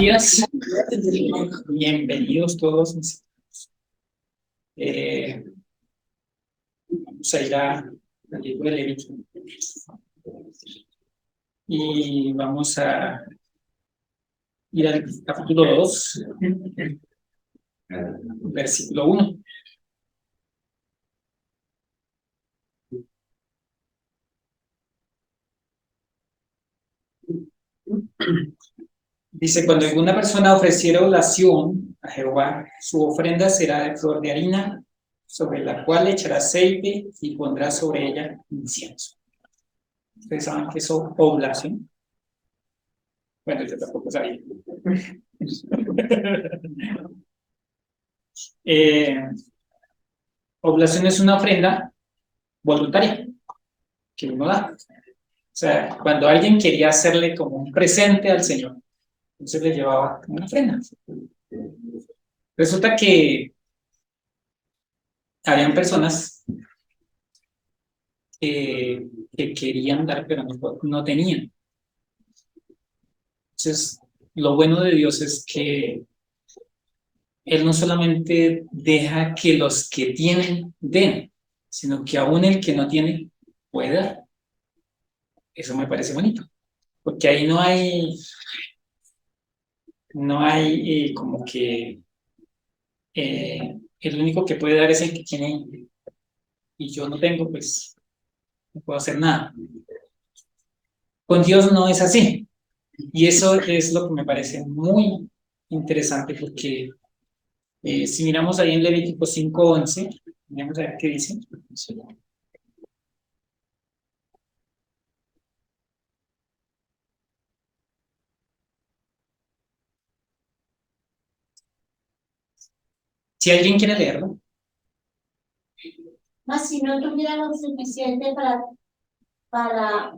días, bienvenidos todos. Vamos a ir al libro de Levítico y vamos a ir al capítulo 2, versículo 1. Dice: cuando alguna persona ofreciera oblación a Jehová, su ofrenda será de flor de harina, sobre la cual echará aceite y pondrá sobre ella incienso. ¿Ustedes saben qué es oblación? Bueno, yo tampoco sabía. Oblación es una ofrenda voluntaria que uno da. O sea, cuando alguien quería hacerle como un presente al Señor, entonces le llevaba una ofrenda. Resulta que habían personas que querían dar, pero no tenían. Entonces, lo bueno de Dios es que Él no solamente deja que los que tienen den, sino que aún el que no tiene puede dar. Eso me parece bonito, porque ahí no hay como que el único que puede dar es el que tiene y yo no tengo, pues no puedo hacer nada. Con Dios no es así. Y eso es lo que me parece muy interesante, porque si miramos ahí en Levítico 5:11, vamos a ver qué dice. Si alguien quiere leerlo. Mas si no tuviera lo suficiente para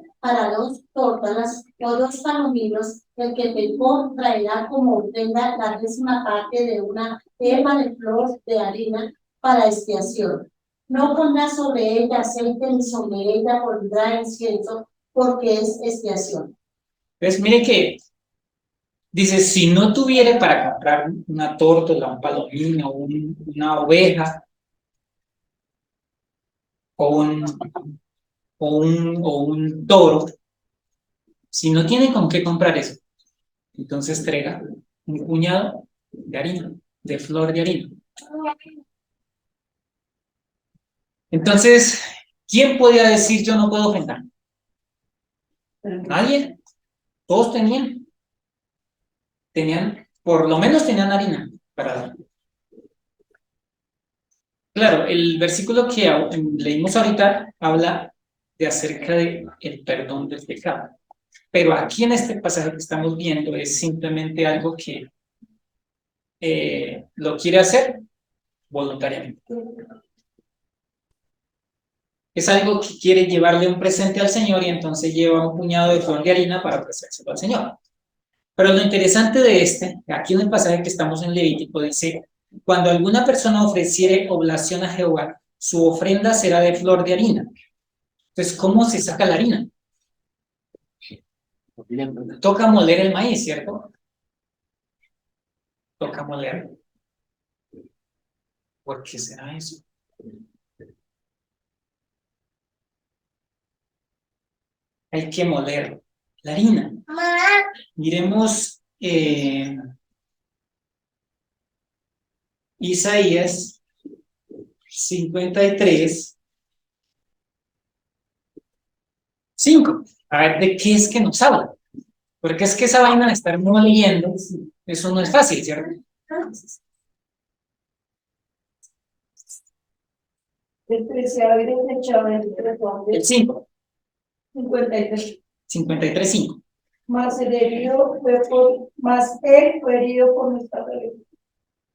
dos tortas o dos palominos, el que pecó traerá como ofrenda la 10ª parte de una ema de flor de harina para expiación. No pondrá sobre ella aceite ni sobre ella pondrá incienso, porque es expiación. Pues mire que dice: si no tuviera para comprar una tórtola, un palomino, una oveja, o un toro, si no tiene con qué comprar eso, entonces traiga un puñado de harina, de flor de harina. Entonces, ¿quién podía decir yo no puedo ofrendar? Nadie. Todos por lo menos tenían harina para dar. Claro, el versículo que leímos ahorita habla de acerca de el perdón del pecado. Pero aquí en este pasaje que estamos viendo es simplemente algo que lo quiere hacer voluntariamente. Es algo que quiere llevarle un presente al Señor y entonces lleva un puñado de flor de harina para ofrecérselo al Señor. Pero lo interesante de aquí en el pasaje que estamos en Levítico, dice: cuando alguna persona ofreciere oblación a Jehová, su ofrenda será de flor de harina. Entonces, ¿cómo se saca la harina? Toca moler el maíz, ¿cierto? Toca moler. ¿Por qué será eso? Hay que moler la harina. Miremos Isaías 53:5. A ver de qué es que nos habla. Porque es que esa vaina de estar moliendo, eso no es fácil, ¿cierto? Despreciado y desechado entre los El hombres. 5. 53. 53:5. Mas él fue herido por nuestra rebelión,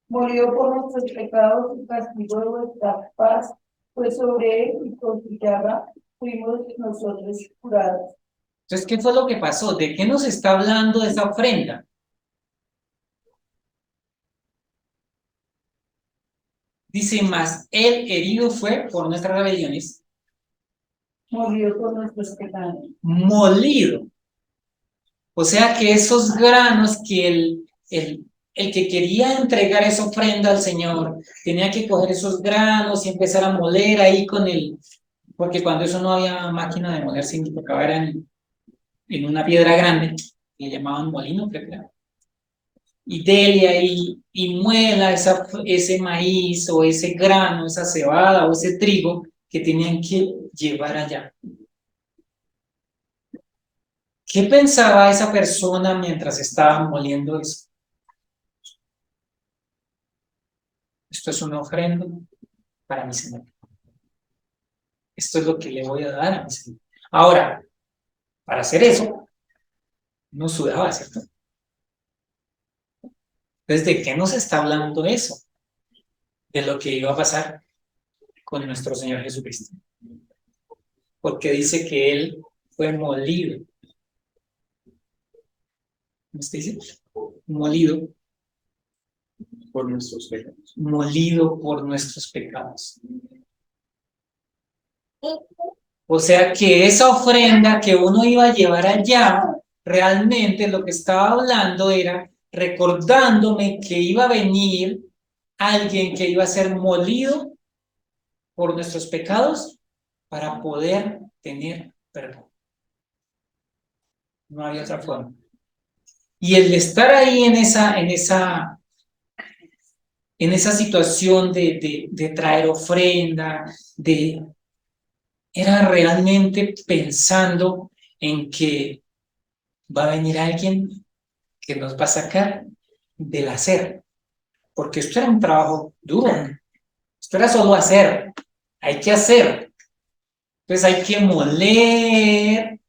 murió por nuestros pecados, y castigo de vuestra paz fue sobre él, y con su llaga fuimos nosotros curados. Entonces, ¿qué fue lo que pasó? ¿De qué nos está hablando esa ofrenda? Dice: mas él herido fue por nuestras rebeliones, Murió por nuestros pecados. molido. O sea que esos granos que el que quería entregar esa ofrenda al Señor tenía que coger esos granos y empezar a moler ahí con porque cuando eso no había máquina de moler, se tocaba era en una piedra grande, le llamaban molino, creo que era. Y dele ahí y muela ese maíz o ese grano, esa cebada o ese trigo que tenían que llevar allá. ¿Qué pensaba esa persona mientras estaba moliendo eso? Esto es una ofrenda para mi Señor. Esto es lo que le voy a dar a mi Señor. Ahora, para hacer eso, no sudaba, ¿cierto? Entonces, ¿de qué nos está hablando eso? De lo que iba a pasar con nuestro Señor Jesucristo. Porque dice que Él fue molido. ¿Cómo se dice? Molido. Por nuestros pecados. Molido por nuestros pecados. O sea que esa ofrenda que uno iba a llevar allá, realmente lo que estaba hablando era recordándome que iba a venir alguien que iba a ser molido por nuestros pecados para poder tener perdón. No había otra forma. Y el estar ahí en esa situación de traer ofrenda, era realmente pensando en que va a venir alguien que nos va a sacar del hacer, porque esto era un trabajo duro, esto era solo hacer, hay que hacer, entonces hay que moler.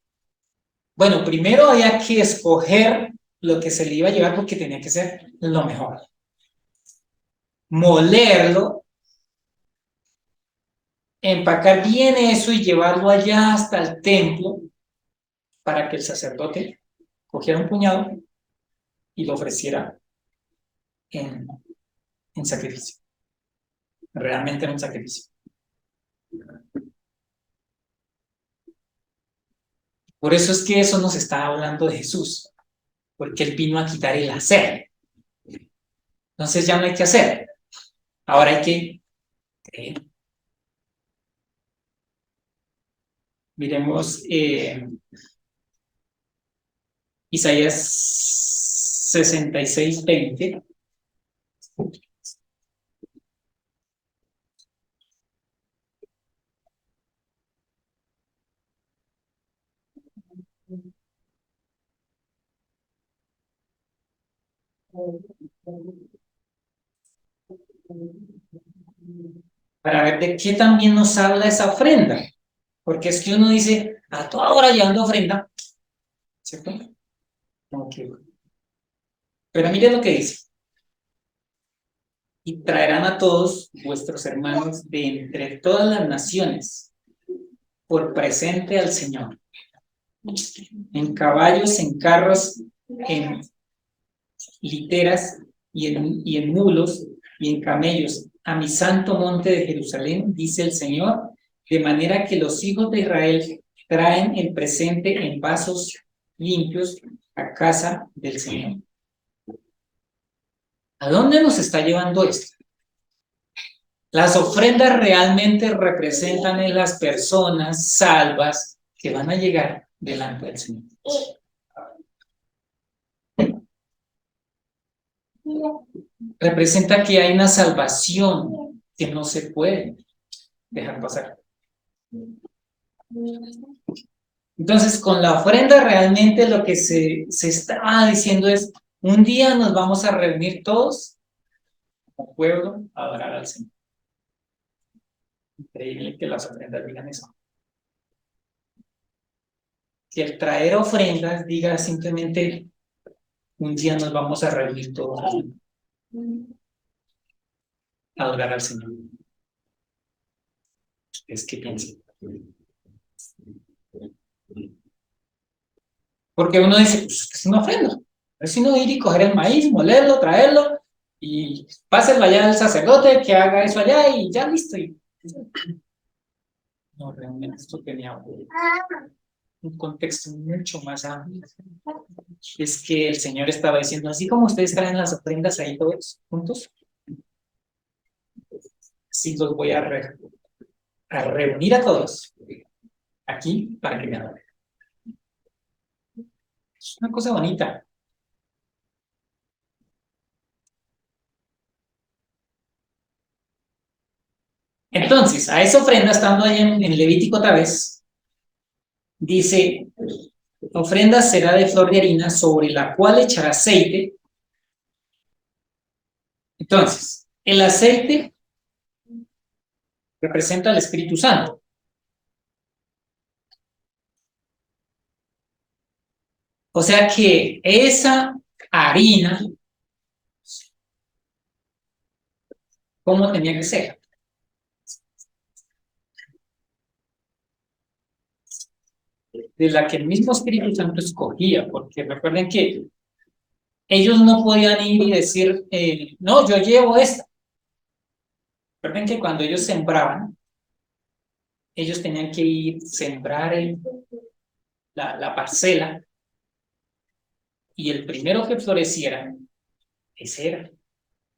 Bueno, primero había que escoger lo que se le iba a llevar porque tenía que ser lo mejor, molerlo, empacar bien eso y llevarlo allá hasta el templo para que el sacerdote cogiera un puñado y lo ofreciera en sacrificio. Realmente era un sacrificio. Por eso es que eso nos está hablando de Jesús, porque Él vino a quitar el hacer. Entonces ya no hay que hacer, ahora hay que creer. Miremos Isaías 66:20. Para ver de qué también nos habla esa ofrenda. Porque es que uno dice, a toda hora llevando ofrenda, ¿cierto? Okay. Pero mire lo que dice. Y traerán a todos vuestros hermanos de entre todas las naciones por presente al Señor. En caballos, en carros, en literas y en mulos y en camellos, a mi santo monte de Jerusalén, dice el Señor, de manera que los hijos de Israel traen el presente en vasos limpios a casa del Señor. ¿A dónde nos está llevando esto? Las ofrendas realmente representan en las personas salvas que van a llegar delante del Señor. Representa que hay una salvación que no se puede dejar pasar. Entonces, con la ofrenda realmente lo que se estaba diciendo es, un día nos vamos a reunir todos como pueblo a adorar al Señor. Increíble que las ofrendas digan eso. Que el traer ofrendas diga simplemente, un día nos vamos a reunir todos a adorar al Señor. Es que piensen. Porque uno dice, pues es una ofrenda. Es sino ir y coger el maíz, molerlo, traerlo y pásenlo allá al sacerdote que haga eso allá y ya listo. No, realmente esto tenía un contexto mucho más amplio. Es que el Señor estaba diciendo, así como ustedes traen las ofrendas ahí todos juntos, así los voy a reunir a todos aquí para que me adoren. Es una cosa bonita. Entonces, a esa ofrenda, estando ahí en Levítico otra vez, dice, ofrenda será de flor de harina sobre la cual echará aceite. Entonces, el aceite representa al Espíritu Santo. O sea que esa harina, ¿cómo tenía que ser? De la que el mismo Espíritu Santo escogía, porque recuerden que ellos no podían ir y decir, no, yo llevo esta. Recuerden que cuando ellos sembraban, ellos tenían que ir, sembrar la parcela, y el primero que floreciera, ese era.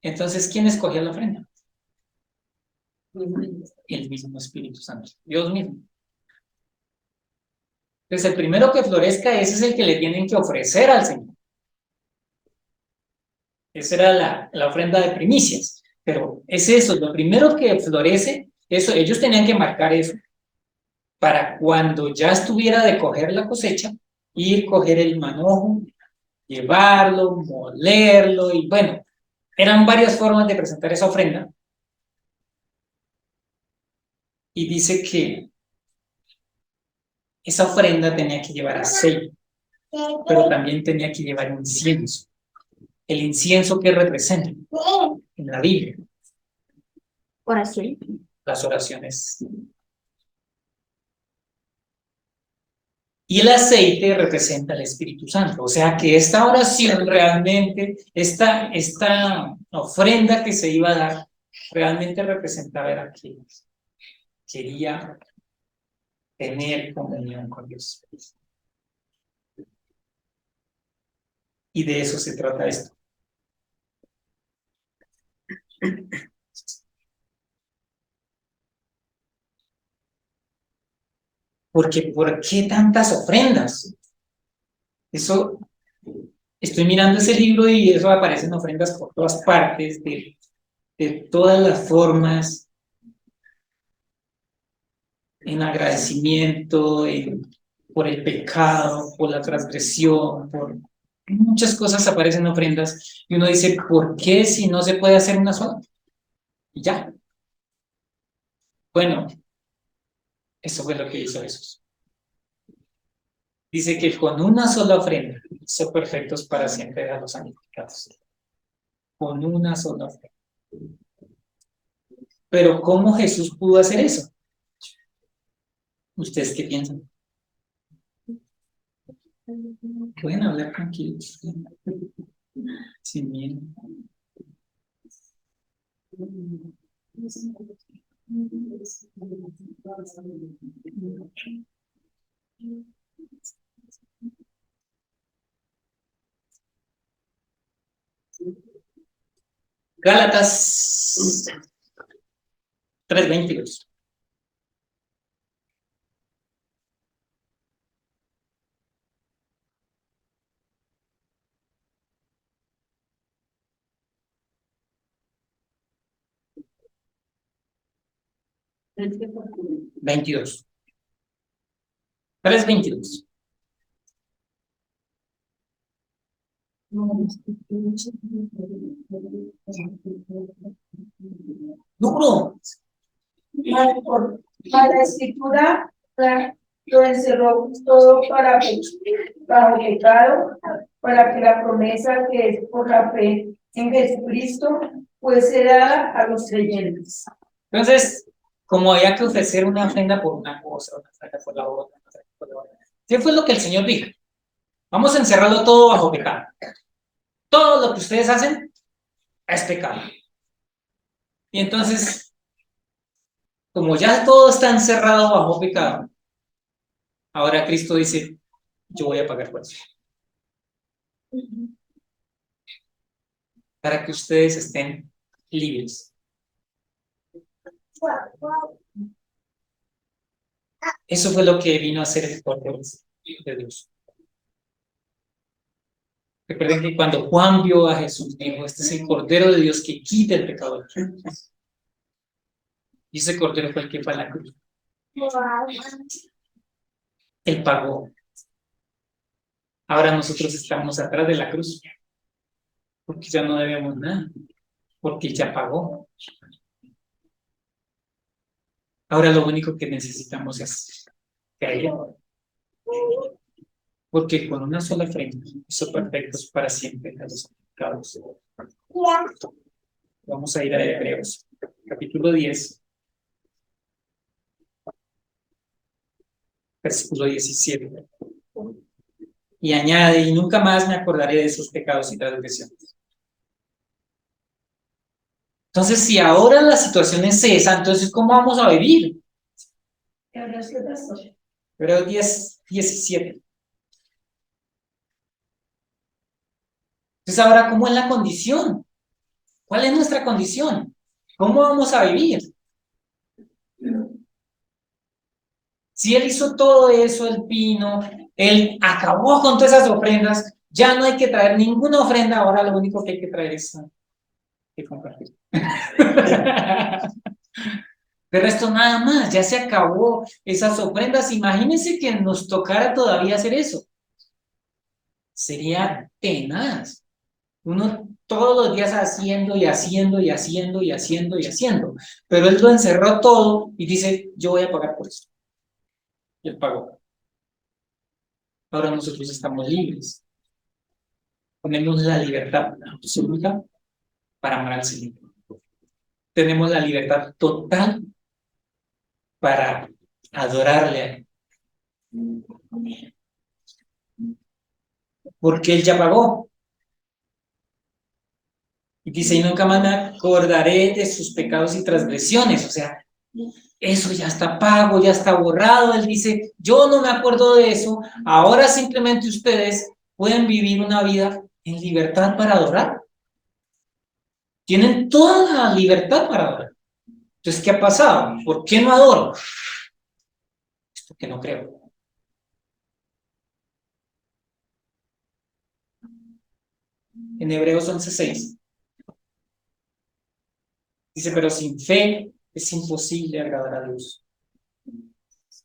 Entonces, ¿quién escogía la ofrenda? El mismo Espíritu Santo, Dios mismo. Entonces, el primero que florezca, ese es el que le tienen que ofrecer al Señor. Esa era la ofrenda de primicias. Pero es eso, lo primero que florece, eso, ellos tenían que marcar eso, para cuando ya estuviera de coger la cosecha, ir, coger el manojo, llevarlo, molerlo, y bueno, eran varias formas de presentar esa ofrenda. Y dice que esa ofrenda tenía que llevar aceite, pero también tenía que llevar incienso. El incienso que representa en la Biblia. Oración. Las oraciones. Y el aceite representa el Espíritu Santo. O sea que esta oración realmente, esta ofrenda que se iba a dar, realmente representaba era que quería tener comunión con Dios. Y de eso se trata esto. Porque ¿por qué tantas ofrendas? Eso, estoy mirando ese libro y eso aparecen ofrendas por todas partes, de todas las formas, en agradecimiento, por el pecado, por la transgresión, por muchas cosas aparecen ofrendas y uno dice, ¿por qué si no se puede hacer una sola? Y ya. Bueno, eso fue lo que hizo Jesús. Dice que con una sola ofrenda hizo perfectos para siempre a los santificados. Con una sola ofrenda. Pero ¿cómo Jesús pudo hacer eso? ¿Ustedes qué piensan? Pueden hablar tranquilos, sin miedo. Gálatas 3:22. Veintidós. 3:22. Duro. A la escritura lo encerró todo bajo pecado, para que la promesa que es por la fe en Jesucristo pues será a los creyentes. Entonces, como había que ofrecer una ofrenda por una cosa, una ofrenda por la otra, una ofrenda por la otra. ¿Qué fue lo que el Señor dijo? Vamos a encerrarlo todo bajo pecado. Todo lo que ustedes hacen es pecado. Y entonces, como ya todo está encerrado bajo pecado, Ahora Cristo dice, yo voy a pagar por eso, para que ustedes estén libres. Eso fue lo que vino a hacer el Cordero de Dios. Recuerden que cuando Juan vio a Jesús, dijo, este es el Cordero de Dios que quita el pecado del mundo. Y ese Cordero fue el que fue a la cruz. Él pagó. Ahora nosotros estamos atrás de la cruz, porque ya no debemos nada, porque Él ya pagó. Ahora lo único que necesitamos es creer, porque con una sola ofrenda hizo perfectos para siempre a los pecados. Vamos a ir a Hebreos, capítulo 10, versículo 17. Y añade, y nunca más me acordaré de sus pecados y transgresiones. Entonces, si ahora la situación es esa, entonces, ¿cómo vamos a vivir? Hebreos 10, 17. Entonces, ahora, ¿cómo es la condición? ¿Cuál es nuestra condición? ¿Cómo vamos a vivir? Si Él hizo todo eso, el pino, Él acabó con todas esas ofrendas, ya no hay que traer ninguna ofrenda, ahora lo único que hay que traer es que compartir. De resto, nada más, ya se acabó esas ofrendas. Imagínense que nos tocara todavía hacer eso. Sería tenaz. Uno todos los días haciendo y haciendo y haciendo y haciendo y haciendo. Pero Él lo encerró todo y dice, yo voy a pagar por eso. Y Él pagó. Ahora nosotros estamos libres. Tenemos la libertad absoluta para amar al Señor. Tenemos la libertad total para adorarle a Él. Porque Él ya pagó. Y dice, y nunca más me acordaré de sus pecados y transgresiones. O sea, eso ya está pago, ya está borrado. Él dice, yo no me acuerdo de eso. Ahora simplemente ustedes pueden vivir una vida en libertad para adorar. Tienen toda la libertad para adorar. Entonces, ¿qué ha pasado? ¿Por qué no adoro? Es porque no creo. En Hebreos 11:6 dice, pero sin fe es imposible agradar a Dios.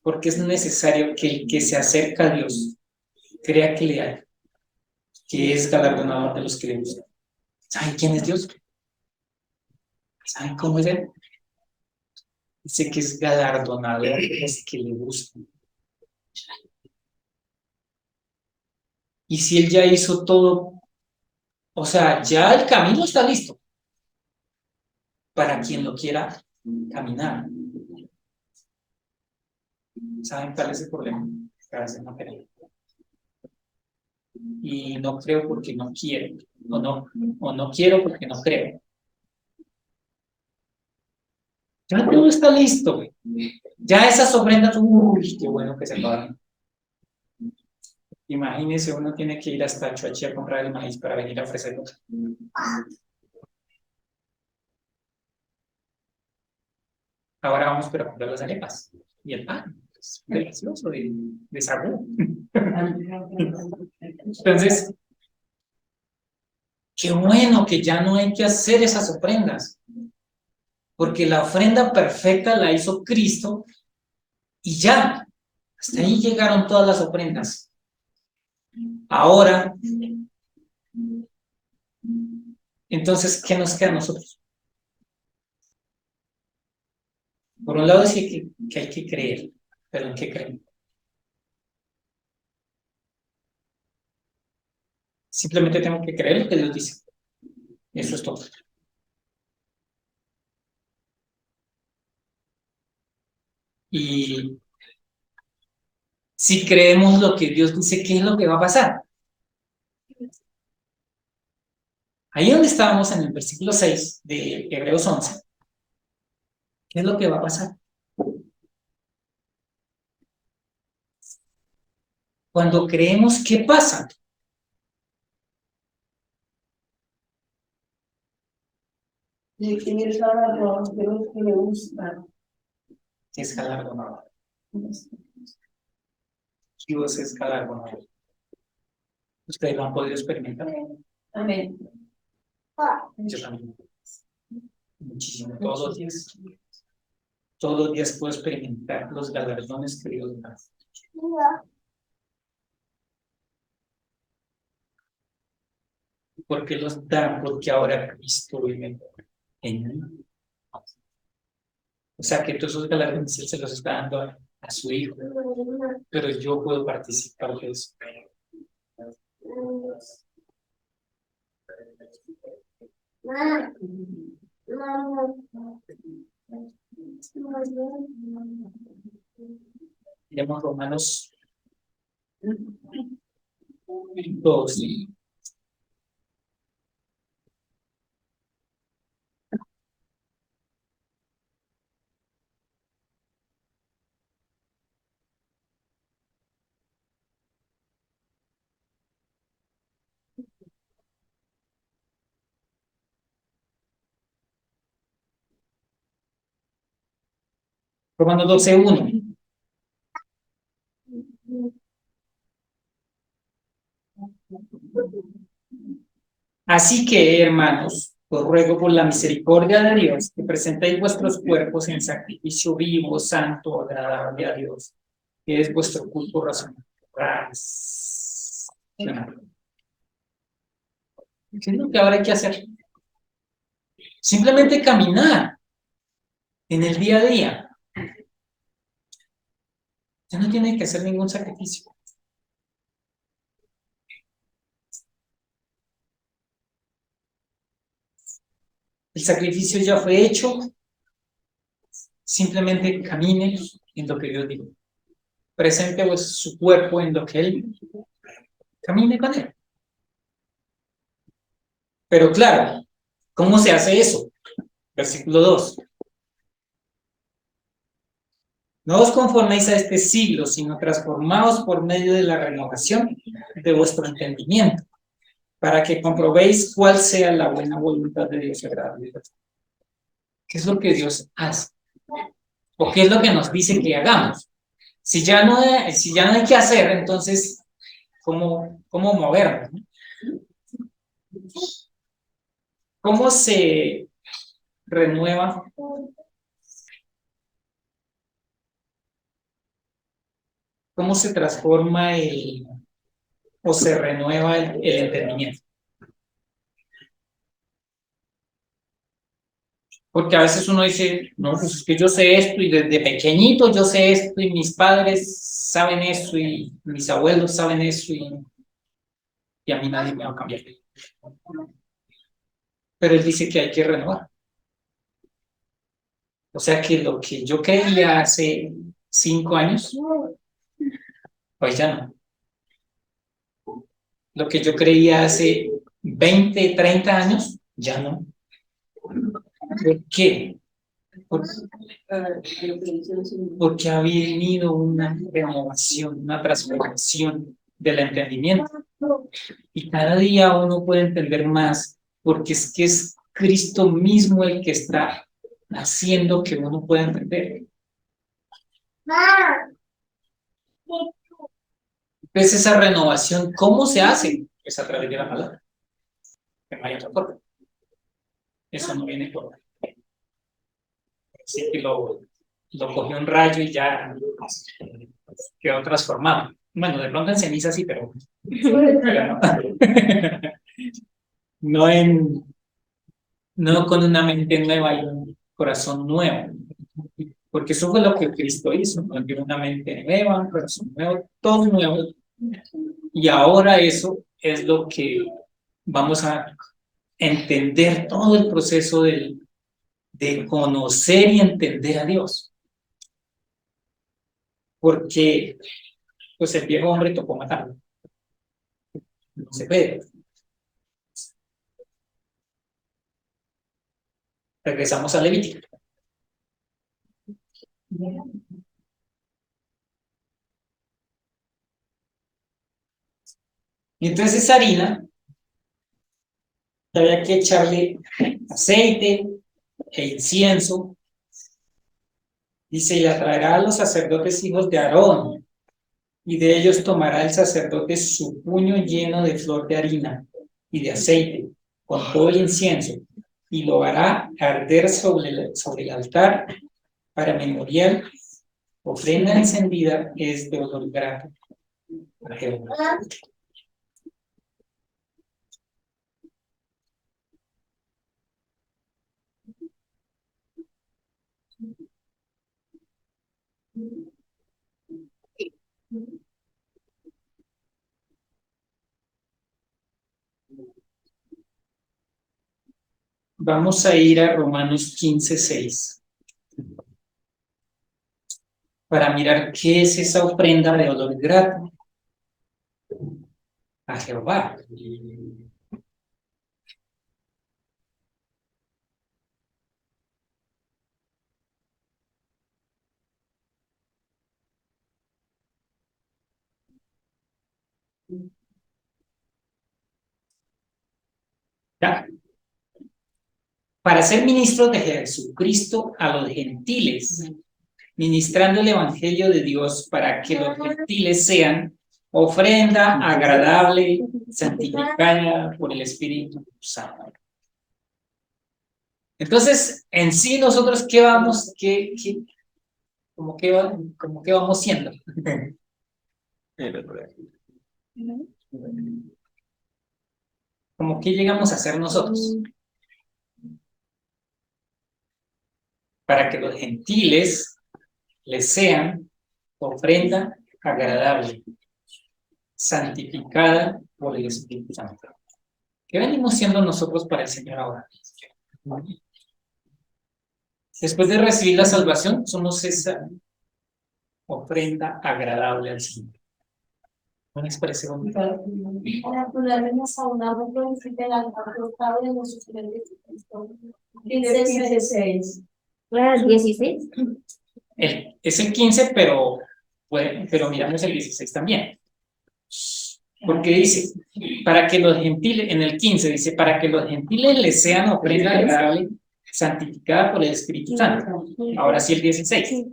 Porque es necesario que el que se acerca a Dios crea que le hay, que es galardonador de los que le buscan. ¿Saben quién es Dios? ¿Saben cómo es Él? Dice que es galardonador de los que le buscan. Y si Él ya hizo todo, o sea, ya el camino está listo para quien lo quiera caminar. ¿Saben cuál es el problema? Que a veces no creo. Y no creo porque no quiero, o no quiero porque no creo. Ya todo está listo. Ya esas ofrendas, uy, qué bueno que se acabaron. Imagínese, uno tiene que ir hasta Choachí a comprar el maíz para venir a ofrecerlo. Ahora vamos pero a comprar las arepas y el pan. Es delicioso de sabor. Entonces, qué bueno que ya no hay que hacer esas ofrendas. Porque la ofrenda perfecta la hizo Cristo y ya. Hasta ahí llegaron todas las ofrendas. Ahora, entonces, ¿qué nos queda a nosotros? Por un lado dice que hay que creer, pero ¿en qué creen? Simplemente tengo que creer lo que Dios dice. Eso es todo. Y si creemos lo que Dios dice, ¿qué es lo que va a pasar? Ahí donde estábamos en el versículo 6 de Hebreos 11, ¿qué es lo que va a pasar? Cuando creemos, ¿qué pasa? Y que es galardón de los que le gustan. Es galardonado. Dios es galardonado. Ustedes lo han podido experimentar. Amén. Yo también. Muchísimo, todos los días. Todos los días puedo experimentar los galardones que Dios da. ¿Por qué los da? Porque ahora Cristo vive en mí. O sea que todos esos galardones Él se los está dando a su Hijo, pero yo puedo participar de eso. Leemos Romanos 2. Romanos 12:1. Así que, hermanos, os ruego por la misericordia de Dios que presentéis vuestros cuerpos en sacrificio vivo, santo, agradable a Dios, que es vuestro culto racional. ¿Qué es lo que ahora hay que hacer? Simplemente caminar en el día a día. Ya no tiene que hacer ningún sacrificio. El sacrificio ya fue hecho. Simplemente camine en lo que Dios dijo. Presente pues, su cuerpo en lo que Él camine con Él. Pero claro, ¿cómo se hace eso? Versículo 2. No os conforméis a este siglo, sino transformaos por medio de la renovación de vuestro entendimiento, para que comprobéis cuál sea la buena voluntad de Dios y agradable. ¿Qué es lo que Dios hace? ¿O qué es lo que nos dice que hagamos? Si ya no hay que hacer, entonces, ¿cómo movernos? ¿Cómo se renueva? ¿Cómo se transforma o se renueva el entendimiento? Porque a veces uno dice, no, pues es que yo sé esto y desde pequeñito yo sé esto y mis padres saben eso y mis abuelos saben eso y a mí nadie me va a cambiar. Pero él dice que hay que renovar. O sea que lo que yo creía hace 5 años, pues ya no. Lo que yo creía hace 20, 30 años, ya no. ¿Por qué? Porque ha venido una renovación, una transformación del entendimiento. Y cada día uno puede entender más, porque es que es Cristo mismo el que está haciendo que uno pueda entender. Entonces esa renovación, ¿cómo se hace? Es a través de la palabra. Que no hay otra forma. Eso no viene por... Así que lo cogió un rayo y ya quedó transformado. Bueno, de pronto en ceniza sí, pero no, no con una mente nueva y un corazón nuevo. Porque eso fue lo que Cristo hizo, nos dio una mente nueva, un corazón nuevo, todo nuevo. Y ahora eso es lo que vamos a entender todo el proceso de conocer y entender a Dios. Porque pues el viejo hombre tocó matarlo. No se puede. Regresamos a Levítico. Y entonces esa harina había que echarle aceite e incienso. Dice, y la traerá a los sacerdotes hijos de Aarón, y de ellos tomará el sacerdote su puño lleno de flor de harina y de aceite, con todo el incienso, y lo hará arder sobre el altar para memorial. Ofrenda encendida es de olor grato a Jehová. Vamos a ir a Romanos 15:6 para mirar qué es esa ofrenda de olor grato a Jehová. Ya. Para ser ministros de Jesucristo a los gentiles, ministrando el evangelio de Dios para que los gentiles sean ofrenda agradable, santificada por el Espíritu Santo. Entonces, en sí nosotros, ¿qué vamos, como que vamos siendo? Como que llegamos a ser nosotros, para que los gentiles les sean ofrenda agradable, santificada por el Espíritu Santo. ¿Qué venimos siendo nosotros para el Señor ahora? Después de recibir la salvación, somos esa ofrenda agradable al Señor. ¿No les parece bonito? Para ponernos a una referencia de la costado de los diferentes. 16. 16. Es el 15, pero miramos el 16 también. Porque dice, para que los gentiles, en el 15 dice, para que los gentiles les sean ofrenda agradable, santificada por el Espíritu Santo. Ahora sí el 16.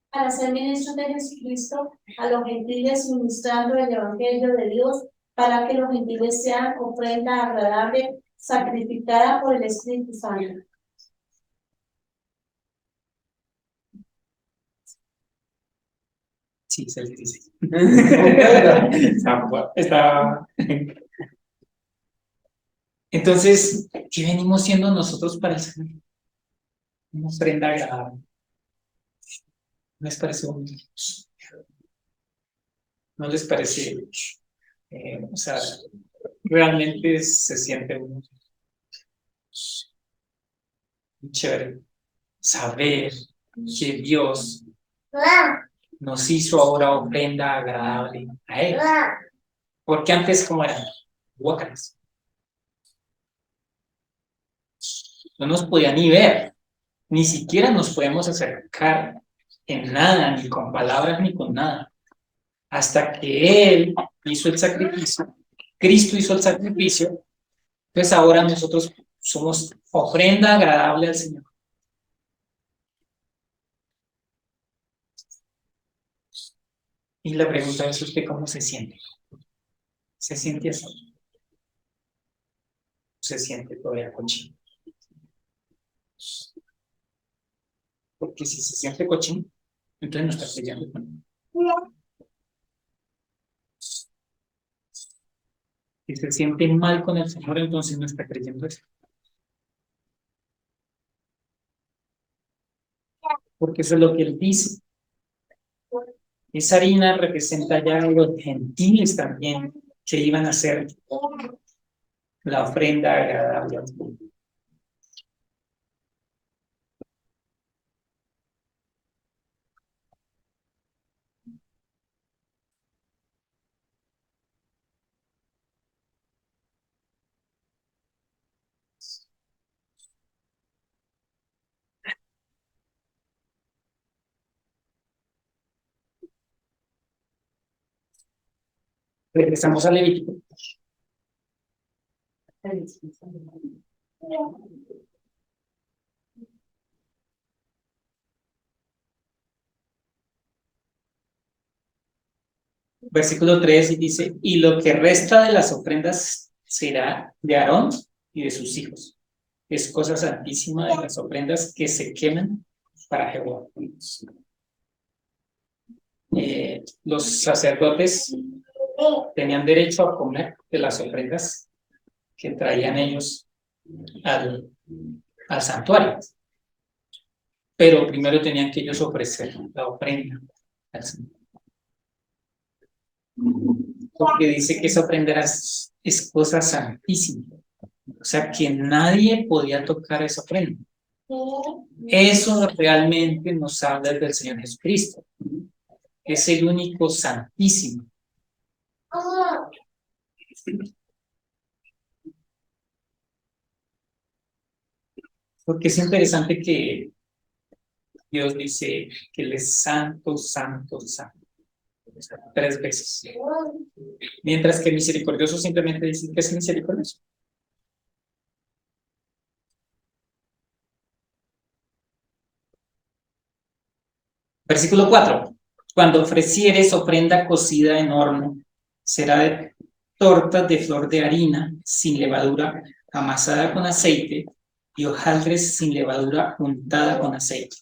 Para ser ministros de Jesucristo a los gentiles ministrando el evangelio de Dios, para que los gentiles sean ofrenda agradable, sacrificada por el Espíritu Santo. Sí, es el 16. Está. Entonces, ¿qué venimos siendo nosotros para el Señor? Una ofrenda agradable. ¿No les parece bonito? ¿No les parece? O sea, realmente se siente muy chévere saber que Dios nos hizo ahora ofrenda agradable a Él. Porque antes, ¿cómo eran? Guácaras. No nos podía ni ver, ni siquiera nos podemos acercar en nada, ni con palabras, ni con nada. Hasta que Él hizo el sacrificio, Cristo hizo el sacrificio, pues ahora nosotros somos ofrenda agradable al Señor. Y la pregunta es: ¿usted cómo se siente? ¿Se siente así? ¿Se siente todavía cochino? Porque si se siente cochino, entonces no está creyendo con Él. Si se siente mal con el Señor, entonces no está creyendo eso. Porque eso es lo que Él dice. Esa harina representa ya a los gentiles también, que iban a hacer la ofrenda agradable al Señor. Regresamos al Levítico. Versículo 3 y dice, y lo que resta de las ofrendas será de Aarón y de sus hijos. Es cosa santísima de las ofrendas que se queman para Jehová. Los sacerdotes tenían derecho a comer de las ofrendas que traían ellos al santuario. Pero primero tenían que ellos ofrecer la ofrenda al Señor. Porque dice que esa ofrenda es cosa santísima. O sea que nadie podía tocar esa ofrenda. Eso realmente nos habla del Señor Jesucristo. Es el único santísimo. Porque es interesante que Dios dice que Él es santo, santo, santo. 3 veces. Mientras que misericordioso simplemente dice que es misericordioso. Versículo 4. Cuando ofrecieres ofrenda cocida en horno, será de tortas de flor de harina sin levadura, amasada con aceite, y hojaldres sin levadura untada con aceite.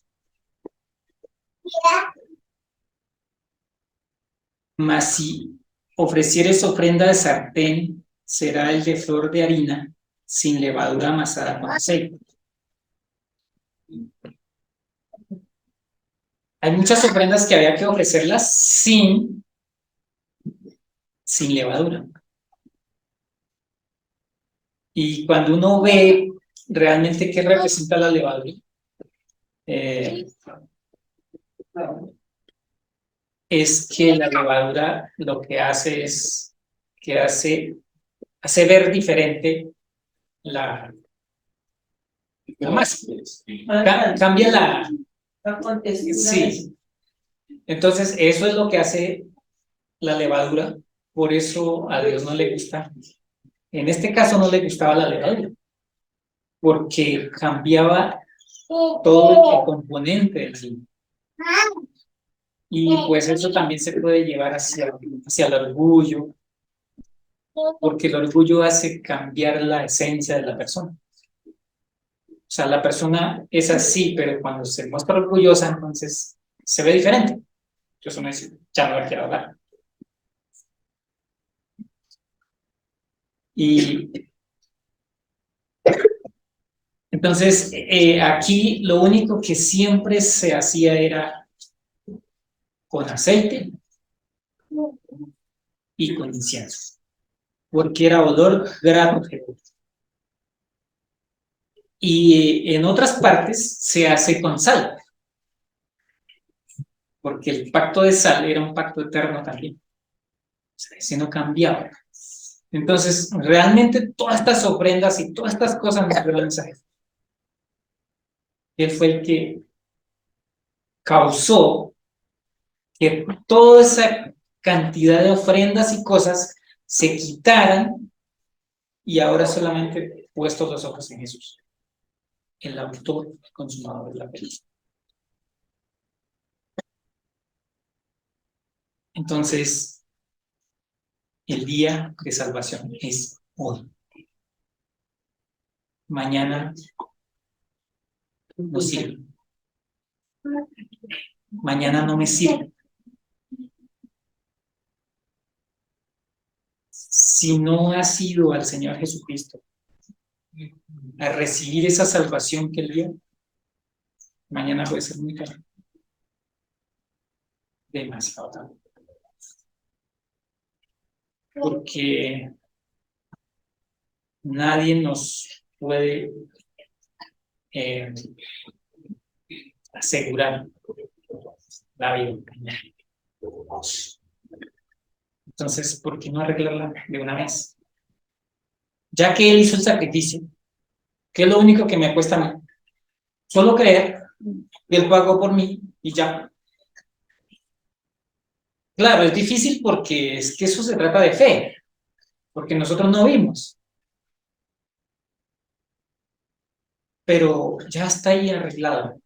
Mas si ofrecieres ofrenda de sartén, será el de flor de harina sin levadura amasada con aceite. Hay muchas ofrendas que había que ofrecerlas sin levadura. Y cuando uno ve realmente qué representa la levadura, es que la levadura lo que hace es que hace ver diferente la masa. Cambia la contextura. Sí. Entonces, eso es lo que hace la levadura. Por eso a Dios no le gusta. En este caso no le gustaba la levadura, porque cambiaba todo el componente del vino. Y pues eso también se puede llevar hacia el orgullo, porque el orgullo hace cambiar la esencia de la persona. O sea, la persona es así, pero cuando se muestra orgullosa, entonces se ve diferente. Entonces uno dice, ya no la quiero hablar. Y entonces aquí lo único que siempre se hacía era con aceite y con incienso, porque era olor grato. Y en otras partes se hace con sal, porque el pacto de sal era un pacto eterno también. O sea, ese no cambiaba. Entonces, realmente todas estas ofrendas y todas estas cosas nos dan el mensaje. Él fue el que causó que toda esa cantidad de ofrendas y cosas se quitaran y ahora solamente puestos los ojos en Jesús, el autor y consumador de la fe. Entonces, el día de salvación es hoy. Mañana no sirve. Mañana no me sirve. Si no has ido al Señor Jesucristo a recibir esa salvación que Él dio, mañana puede ser muy tarde. Demasiado tarde. Porque nadie nos puede asegurar la vida. Entonces, ¿por qué no arreglarla de una vez? Ya que Él hizo el sacrificio, ¿qué es lo único que me cuesta a mí? Solo creer que Él pagó por mí y ya. Claro, es difícil porque es que eso se trata de fe, porque nosotros no vimos, pero ya está ahí arreglado.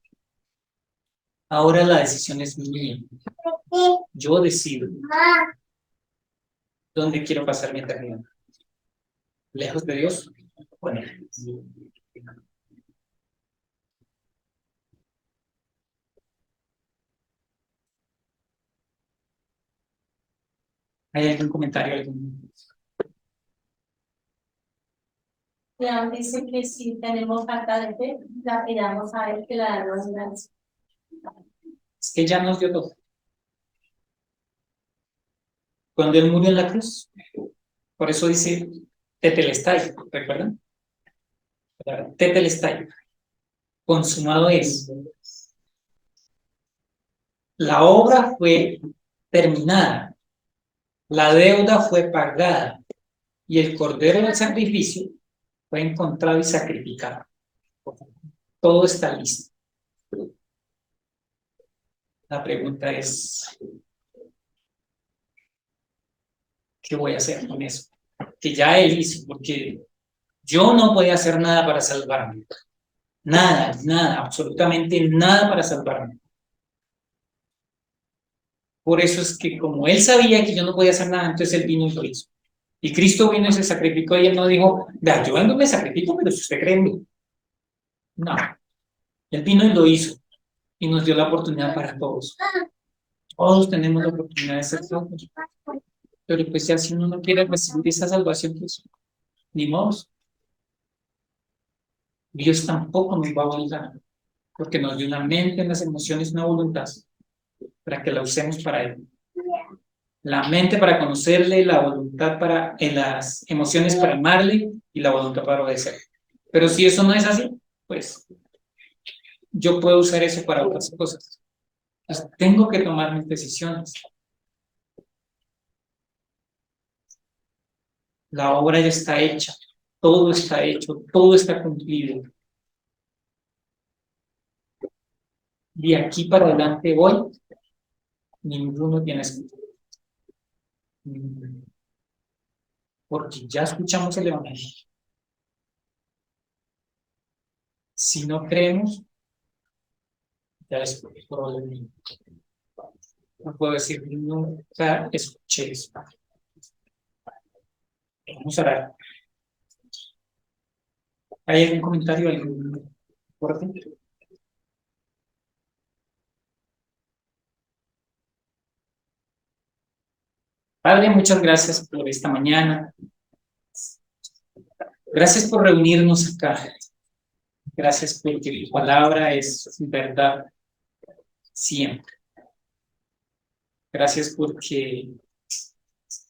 Ahora la decisión es mía. Yo decido dónde quiero pasar mi eternidad. ¿Lejos de Dios? Bueno. ¿Hay algún comentario? León dice que si tenemos falta de fe, la pidamos a él que la damos gracias. Es que ya nos dio todo. Cuando Él murió en la cruz, por eso dice tetelestai, ¿recuerdan? Tetelestai, consumado es. La obra fue terminada, la deuda fue pagada y el cordero del sacrificio fue encontrado y sacrificado. Todo está listo. La pregunta es, ¿qué voy a hacer con eso? Que ya Él hizo, porque yo no podía hacer nada para salvarme. Nada, nada, absolutamente nada para salvarme. Por eso es que como Él sabía que yo no podía hacer nada, entonces Él vino y lo hizo. Y Cristo vino y se sacrificó y Él no dijo, vea, yo vengo y me sacrifico, pero si usted cree en mí. No, Él vino y lo hizo y nos dio la oportunidad para todos. Todos tenemos la oportunidad de ser salvos. Pero pues ya si uno no quiere recibir esa salvación, pues ni modo. Dios tampoco nos va a obligar, porque nos dio una mente, unas emociones, una voluntad, para que la usemos para Él. La mente para conocerle, la voluntad para, las emociones para amarle y la voluntad para obedecer. Pero si eso no es así, pues yo puedo usar eso para otras cosas. Entonces, tengo que tomar mis decisiones. La obra ya está hecha, todo está hecho, todo está cumplido. De aquí para adelante hoy, ninguno tiene excusa. Porque ya escuchamos el Evangelio. Si no creemos, ya es probablemente. No puedo decir, nunca escuché eso. Vamos a orar. ¿Hay algún comentario? ¿Algún corte? Padre, muchas gracias por esta mañana. Gracias por reunirnos acá. Gracias porque tu palabra es verdad siempre. Gracias porque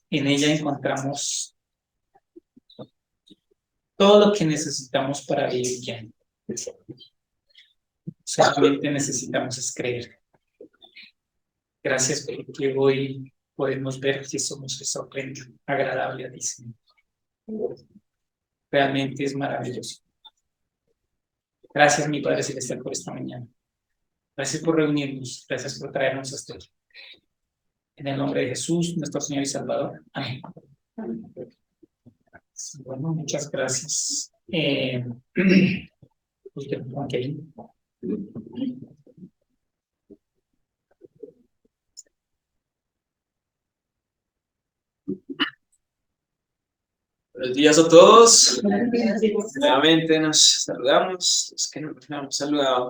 en ella encontramos todo lo que necesitamos para vivir bien. Solamente necesitamos es creer. Gracias porque hoy podemos ver que somos esa ofrenda agradable a ti, Señor. Realmente es maravilloso. Gracias, mi Padre Celestial, por esta mañana. Gracias por reunirnos. Gracias por traernos hasta aquí. En el nombre de Jesús, nuestro Señor y Salvador. Amén. Bueno, muchas gracias. Okay. Buenos días a todos. Nuevamente nos saludamos. Los que no nos hemos saludado.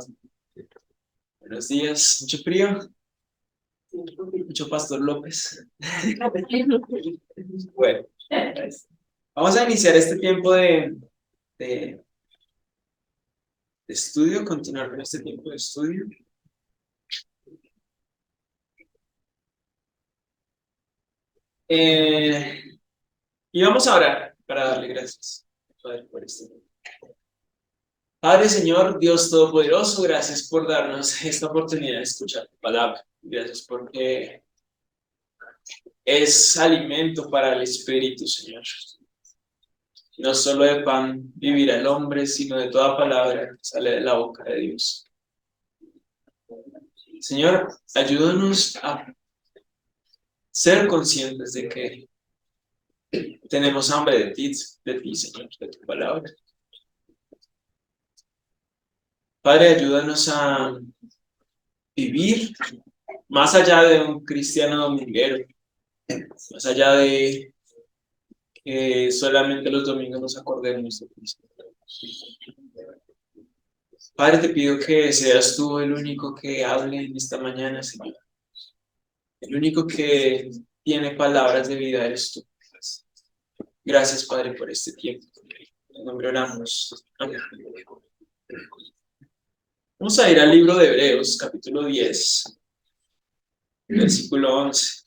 Buenos días. Mucho frío. Mucho Pastor López. Bueno, vamos a iniciar este tiempo de estudio, continuar con este tiempo de estudio. Y vamos a orar para darle gracias, Padre, por este tiempo. Padre, Señor, Dios Todopoderoso, gracias por darnos esta oportunidad de escuchar tu palabra. Gracias porque es alimento para el espíritu, Señor. No solo de pan vivirá el hombre, sino de toda palabra que sale de la boca de Dios. Señor, ayúdanos a ser conscientes de que tenemos hambre de ti, Señor, de tu palabra. Padre, ayúdanos a vivir más allá de un cristiano dominguero, más allá de que solamente los domingos nos acordemos de Cristo. Padre, te pido que seas tú el único que hable en esta mañana, Señor. El único que tiene palabras de vida eres tú. Gracias, Padre, por este tiempo. En nombre oramos. Amén. Vamos a ir al libro de Hebreos, capítulo 10, versículo 11.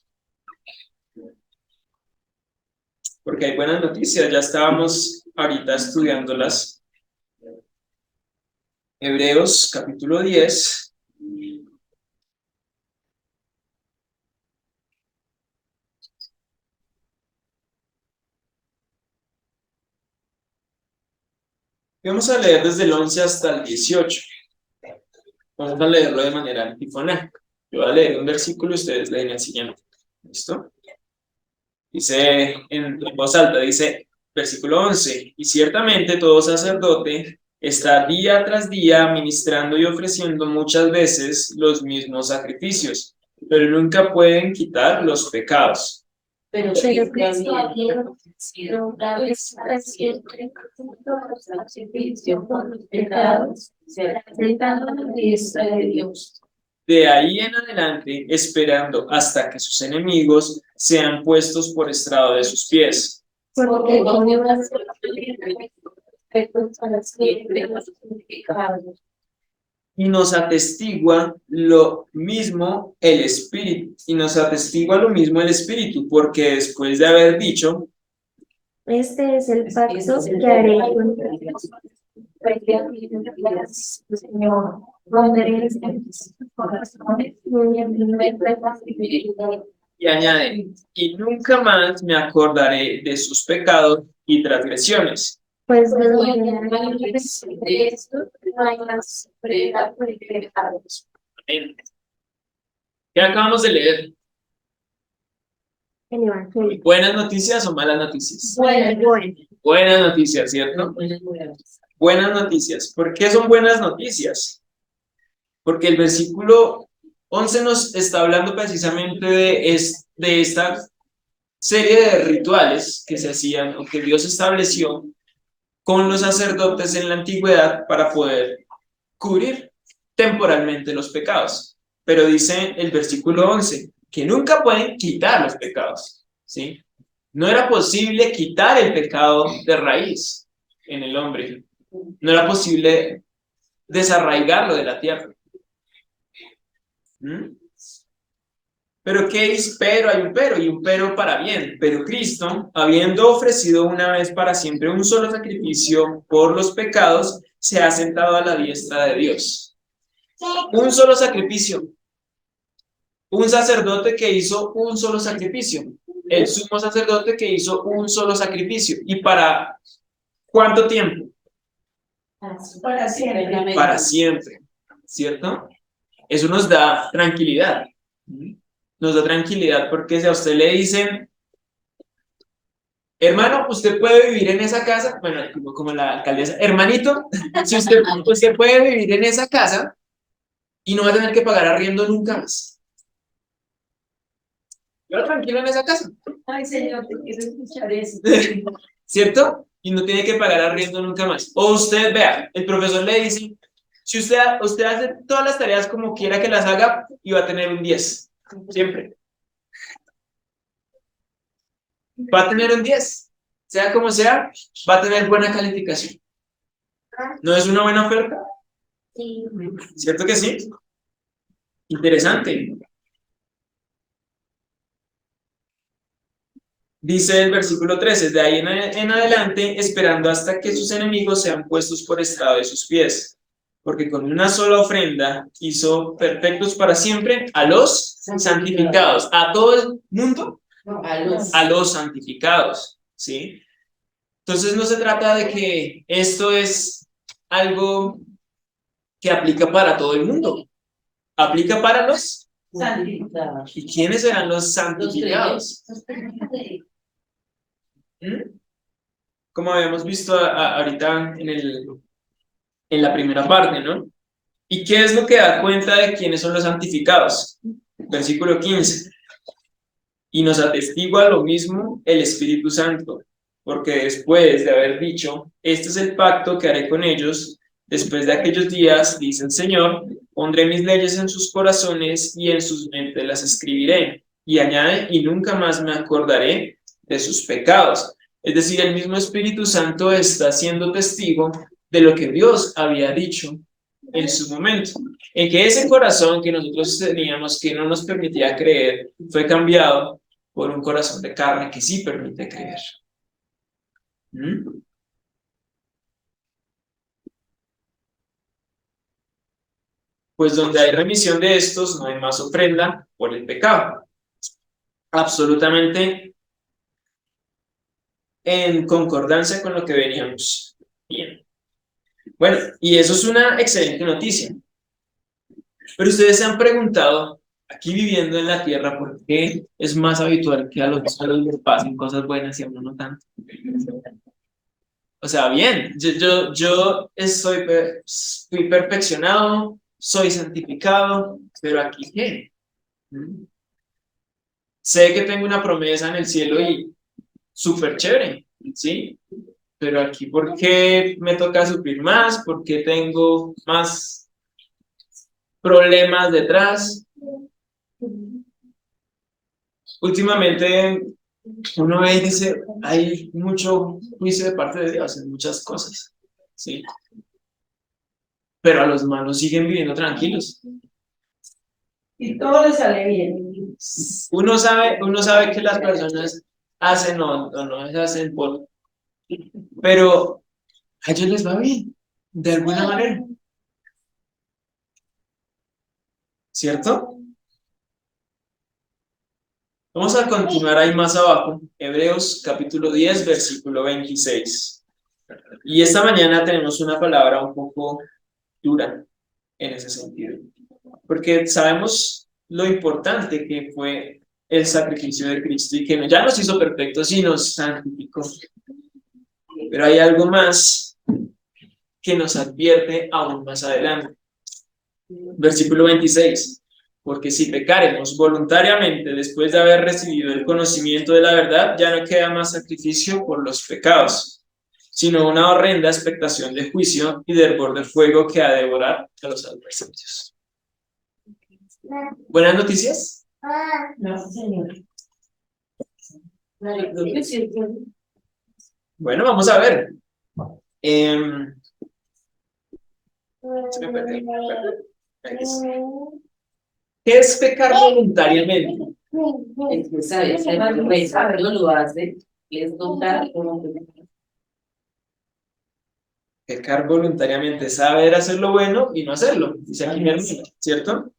Porque hay buenas noticias, ya estábamos ahorita estudiándolas. Hebreos, capítulo 10. Vamos a leer desde el 11 hasta el 18. Vamos a leerlo de manera antifonal. Yo voy a leer un versículo y ustedes leen el siguiente. ¿Listo? Dice en voz alta, dice, versículo 11, y ciertamente todo sacerdote está día tras día ministrando y ofreciendo muchas veces los mismos sacrificios, pero nunca pueden quitar los pecados. Pero Cristo había sido una vez para siempre los sacrificios por los pecados, será sentado a la diestra de Dios. De ahí en adelante, esperando hasta que sus enemigos sean puestos por estrado de sus pies. Porque con una sola perfectos para siempre los pecados. Y nos atestigua lo mismo el Espíritu, porque después de haber dicho, Este es el pacto que haré con Señor, romperéis sus corazones y añade, y nunca más me acordaré de sus pecados y transgresiones. pues de esto no hay más prueba por pecados. Amén. ¿Qué acabamos de leer? el Evangelio. ¿Buenas noticias o malas noticias? Bueno. Buenas noticias, ¿cierto? Buenas noticias. ¿Por qué son buenas noticias? Porque el versículo 11 nos está hablando precisamente de esta serie de rituales que se hacían o que Dios estableció con los sacerdotes en la antigüedad para poder cubrir temporalmente los pecados. Pero dice el versículo 11 que nunca pueden quitar los pecados, ¿sí? No era posible quitar el pecado de raíz en el hombre. No era posible desarraigarlo de la tierra. Pero ¿qué es? Pero hay un pero, y un pero para bien. Pero Cristo, habiendo ofrecido una vez para siempre un solo sacrificio por los pecados, se ha sentado a la diestra de Dios. Un solo sacrificio. Un sacerdote que hizo un solo sacrificio. El sumo sacerdote que hizo un solo sacrificio. ¿Y para cuánto tiempo? Para siempre. Para siempre, ¿cierto? Eso nos da tranquilidad. Nos da tranquilidad porque si a usted le dicen, hermano, usted puede vivir en esa casa, bueno, como la alcaldesa, hermanito, si usted puede vivir en esa casa y no va a tener que pagar arriendo nunca más. Yo tranquilo en esa casa. Ay, Señor, te quiero escuchar eso. ¿Cierto? Y no tiene que pagar arriendo nunca más. O usted, vea, el profesor le dice, si usted hace todas las tareas como quiera que las haga, y va a tener un 10. Siempre. Va a tener un 10. Sea como sea, va a tener buena calificación. ¿No es una buena oferta? Sí. ¿Cierto que sí? Interesante. Dice el versículo 13, de ahí en adelante, esperando hasta que sus enemigos sean puestos por estrado de sus pies. Porque con una sola ofrenda hizo perfectos para siempre a los santificados. ¿A todo el mundo? A los santificados, ¿sí? Entonces no se trata de que esto es algo que aplica para todo el mundo. Aplica para los santificados. ¿Y quiénes serán los santificados? ¿Mm? Como habíamos visto ahorita en la primera parte, ¿no? ¿Y qué es lo que da cuenta de quiénes son los santificados? Versículo 15. Y nos atestigua lo mismo el Espíritu Santo, porque después de haber dicho, este es el pacto que haré con ellos, después de aquellos días, dice el Señor, pondré mis leyes en sus corazones y en sus mentes las escribiré. Y añade, y nunca más me acordaré de sus pecados. Es decir, el mismo Espíritu Santo está siendo testigo de lo que Dios había dicho en su momento, en que ese corazón que nosotros teníamos, que no nos permitía creer, fue cambiado por un corazón de carne que sí permite creer. ¿Mm? Pues donde hay remisión de estos, no hay más ofrenda por el pecado. Absolutamente en concordancia con lo que veníamos viendo. Bueno, y eso es una excelente noticia. Pero ustedes se han preguntado, aquí viviendo en la tierra, ¿por qué es más habitual que a los suelos les pasen cosas buenas y a uno no tanto? O sea, bien, yo fui perfeccionado, soy santificado, pero aquí ¿qué? Sé que tengo una promesa en el cielo y súper chévere, ¿sí? Pero aquí, ¿por qué me toca sufrir más? ¿Por qué tengo más problemas detrás? Últimamente uno ve y dice, hay mucho juicio de parte de Dios en muchas cosas, ¿sí? Pero a los malos siguen viviendo tranquilos. Y todo les sale bien. Uno sabe que las personas hacen o no hacen por... Pero a ellos les va bien, de alguna manera. ¿Cierto? Vamos a continuar ahí más abajo, Hebreos capítulo 10, versículo 26. Y esta mañana tenemos una palabra un poco dura en ese sentido, porque sabemos lo importante que fue el sacrificio de Cristo y que ya nos hizo perfectos y nos santificó. Pero hay algo más que nos advierte aún más adelante. Versículo 26. Porque si pecaremos voluntariamente después de haber recibido el conocimiento de la verdad, ya no queda más sacrificio por los pecados, sino una horrenda expectación de juicio y de hervor de fuego que ha de devorar a los adversarios. ¿Buenas noticias? No, señor. Bueno, vamos a ver. Se me perdió. Aquí está. ¿Qué es pecar voluntariamente? Es que sabes, no lo hace, es contar como Pecar voluntariamente, saber hacer lo bueno y no hacerlo, dice aquí mi hermano, ¿cierto?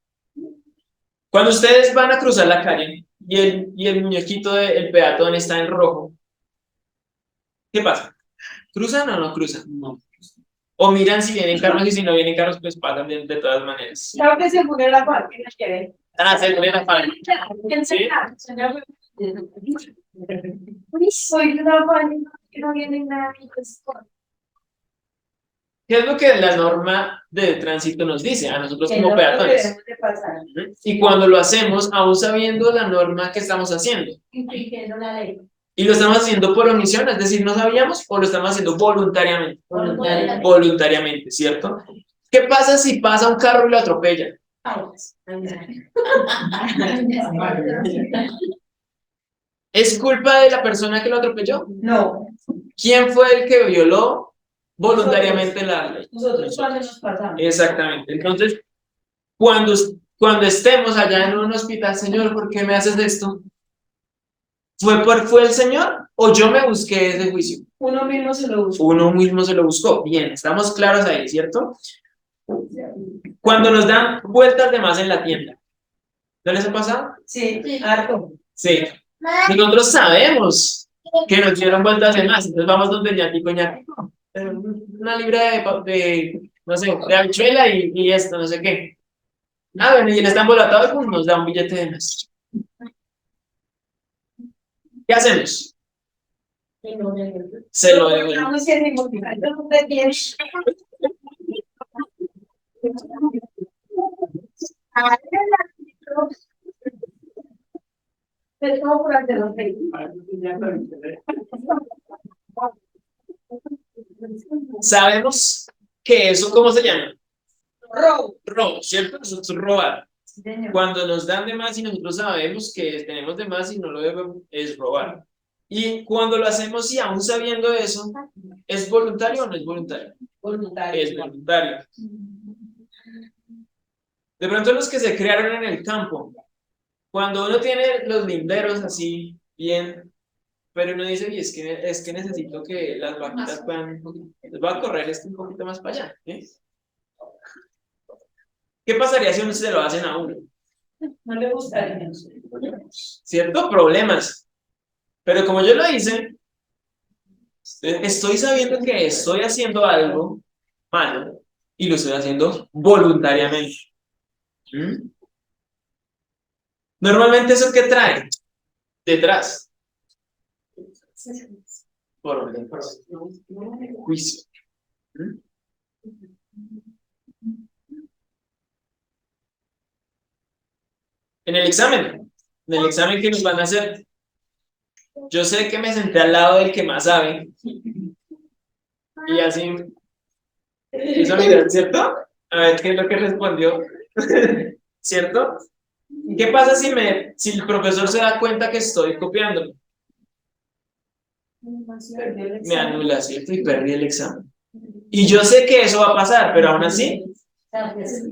Cuando ustedes van a cruzar la calle y el muñequito del peatón está en rojo, ¿qué pasa? ¿Cruzan o no cruzan? No. O miran si vienen carros y si no vienen carros, pues pasan de todas maneras. Claro que se pone la parte que quiere. Ah, se pone la falda. ¿Sí? Soy una página que no viene nada. ¿Qué es lo que la norma de tránsito nos dice a nosotros como peatones? Y cuando lo hacemos, aún sabiendo la norma que estamos haciendo. Infringiendo la ley. Y lo estamos haciendo por omisión, es decir, no sabíamos o lo estamos haciendo voluntariamente. Voluntariamente. Voluntariamente, ¿cierto? ¿Qué pasa si pasa un carro y lo atropella? ¿Es culpa de la persona que lo atropelló? No, ¿Quién fue el que violó voluntariamente la ley? nosotros cuando nos pasamos. Exactamente. Entonces, cuando estemos allá en un hospital, Señor, ¿por qué me haces esto? ¿Fue el Señor o yo me busqué ese juicio? Uno mismo se lo busca. Uno mismo se lo buscó. Bien, estamos claros ahí, ¿cierto? Cuando nos dan vueltas de más en la tienda. ¿No les ha pasado? Sí, harto. Sí. Nosotros sabemos que nos dieron vueltas de más. Entonces vamos donde ñatico, ñatico. Una libra no sé, de habichuela y esto, no sé qué. Ah, bueno, y él está embolatado y pues nos da un billete de más. ¿Qué hacemos? Se lo devuelve. Sabemos que eso, ¿cómo se llama? Robo, ¿cierto? Eso es robar. Cuando nos dan de más y nosotros sabemos que tenemos de más y no lo debemos, es robar. Y cuando lo hacemos y aún sabiendo eso, ¿es voluntario o no es voluntario? Voluntario. Es voluntario. De pronto los que se criaron en el campo, cuando uno tiene los linderos así bien, pero uno dice, y es que necesito que las vaquitas puedan, les voy a correr esto un poquito más para allá. ¿Eh? ¿Qué pasaría si uno se lo hacen a uno? No le gustaría. ¿Cierto? Problemas. Pero como yo lo hice, estoy sabiendo que estoy haciendo algo malo y lo estoy haciendo voluntariamente. ¿Mm? Normalmente, ¿eso qué trae detrás? Problemas. Juicio. ¿Mm? En el examen que nos van a hacer, yo sé que me senté al lado del que más sabe y así, eso miran, ¿cierto? A ver qué es lo que respondió, ¿cierto? ¿Y qué pasa si el profesor se da cuenta que estoy copiando? Me anula, ¿cierto? Y perdí el examen. Y yo sé que eso va a pasar, pero aún así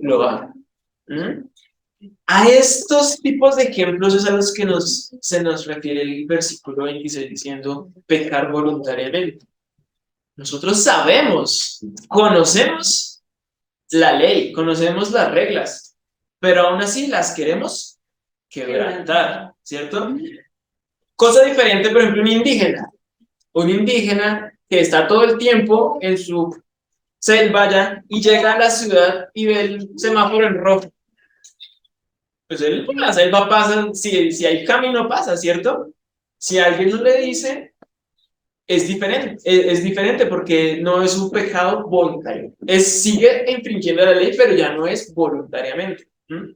lo hago. ¿Mm? A estos tipos de ejemplos es a los que se nos refiere el versículo 26 diciendo pecar voluntariamente. Nosotros sabemos, conocemos la ley, conocemos las reglas, pero aún así las queremos quebrantar, ¿cierto? Cosa diferente, por ejemplo, un indígena que está todo el tiempo en su selva ya y llega a la ciudad y ve el semáforo en rojo. Pues él por la selva pasa, si hay camino pasa, ¿cierto? Si alguien no le dice, es diferente porque no es un pecado voluntario. Sigue infringiendo la ley, pero ya no es voluntariamente. ¿Mm?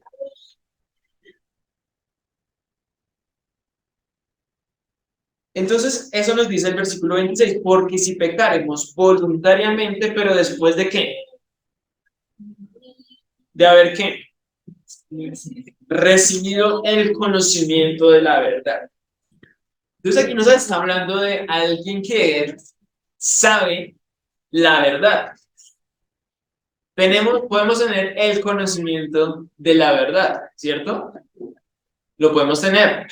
Entonces, eso nos dice el versículo 26, porque si pecaremos voluntariamente, pero después de qué? De haber qué? Recibido el conocimiento de la verdad. Entonces aquí nos está hablando de alguien que sabe la verdad. Podemos tener el conocimiento de la verdad, ¿cierto? Lo podemos tener.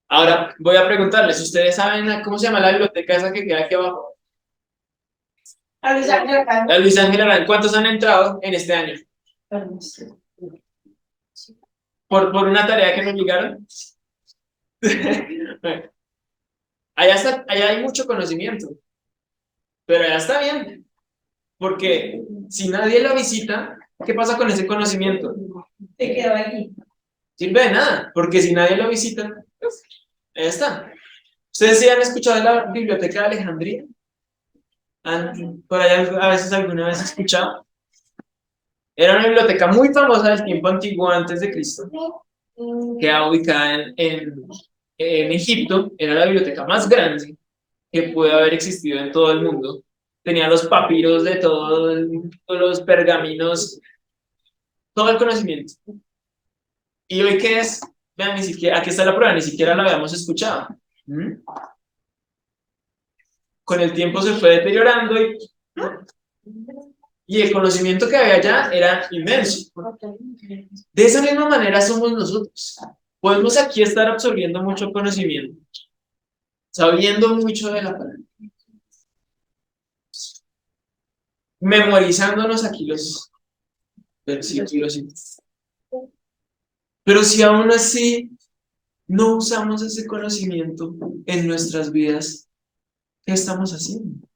Ahora voy a preguntarles, ¿ustedes saben cómo se llama la biblioteca esa que queda aquí abajo? La Luis Ángel Arán. ¿Cuántos han entrado en este año? ¿Por una tarea que nos llegaron? Allá hay mucho conocimiento, pero allá está bien, porque si nadie lo visita, ¿qué pasa con ese conocimiento? Se quedó aquí. Sirve de nada, porque si nadie lo visita, pues, ahí está. ¿Ustedes sí han escuchado de la Biblioteca de Alejandría? ¿Por allá a veces alguna vez escuchado? Era una biblioteca muy famosa del tiempo antiguo antes de Cristo, quedaba ubicada en Egipto, era la biblioteca más grande que puede haber existido en todo el mundo. Tenía los papiros de todos los pergaminos, todo el conocimiento. ¿Y hoy qué es? Vean, ni siquiera, aquí está la prueba, ni siquiera la habíamos escuchado. ¿Mm? Con el tiempo se fue deteriorando y el conocimiento que había allá era inmenso. De esa misma manera somos nosotros. Podemos aquí estar absorbiendo mucho conocimiento, sabiendo mucho de la palabra, memorizándonos aquí los versículos. Pero si aún así no usamos ese conocimiento en nuestras vidas, ¿qué estamos haciendo?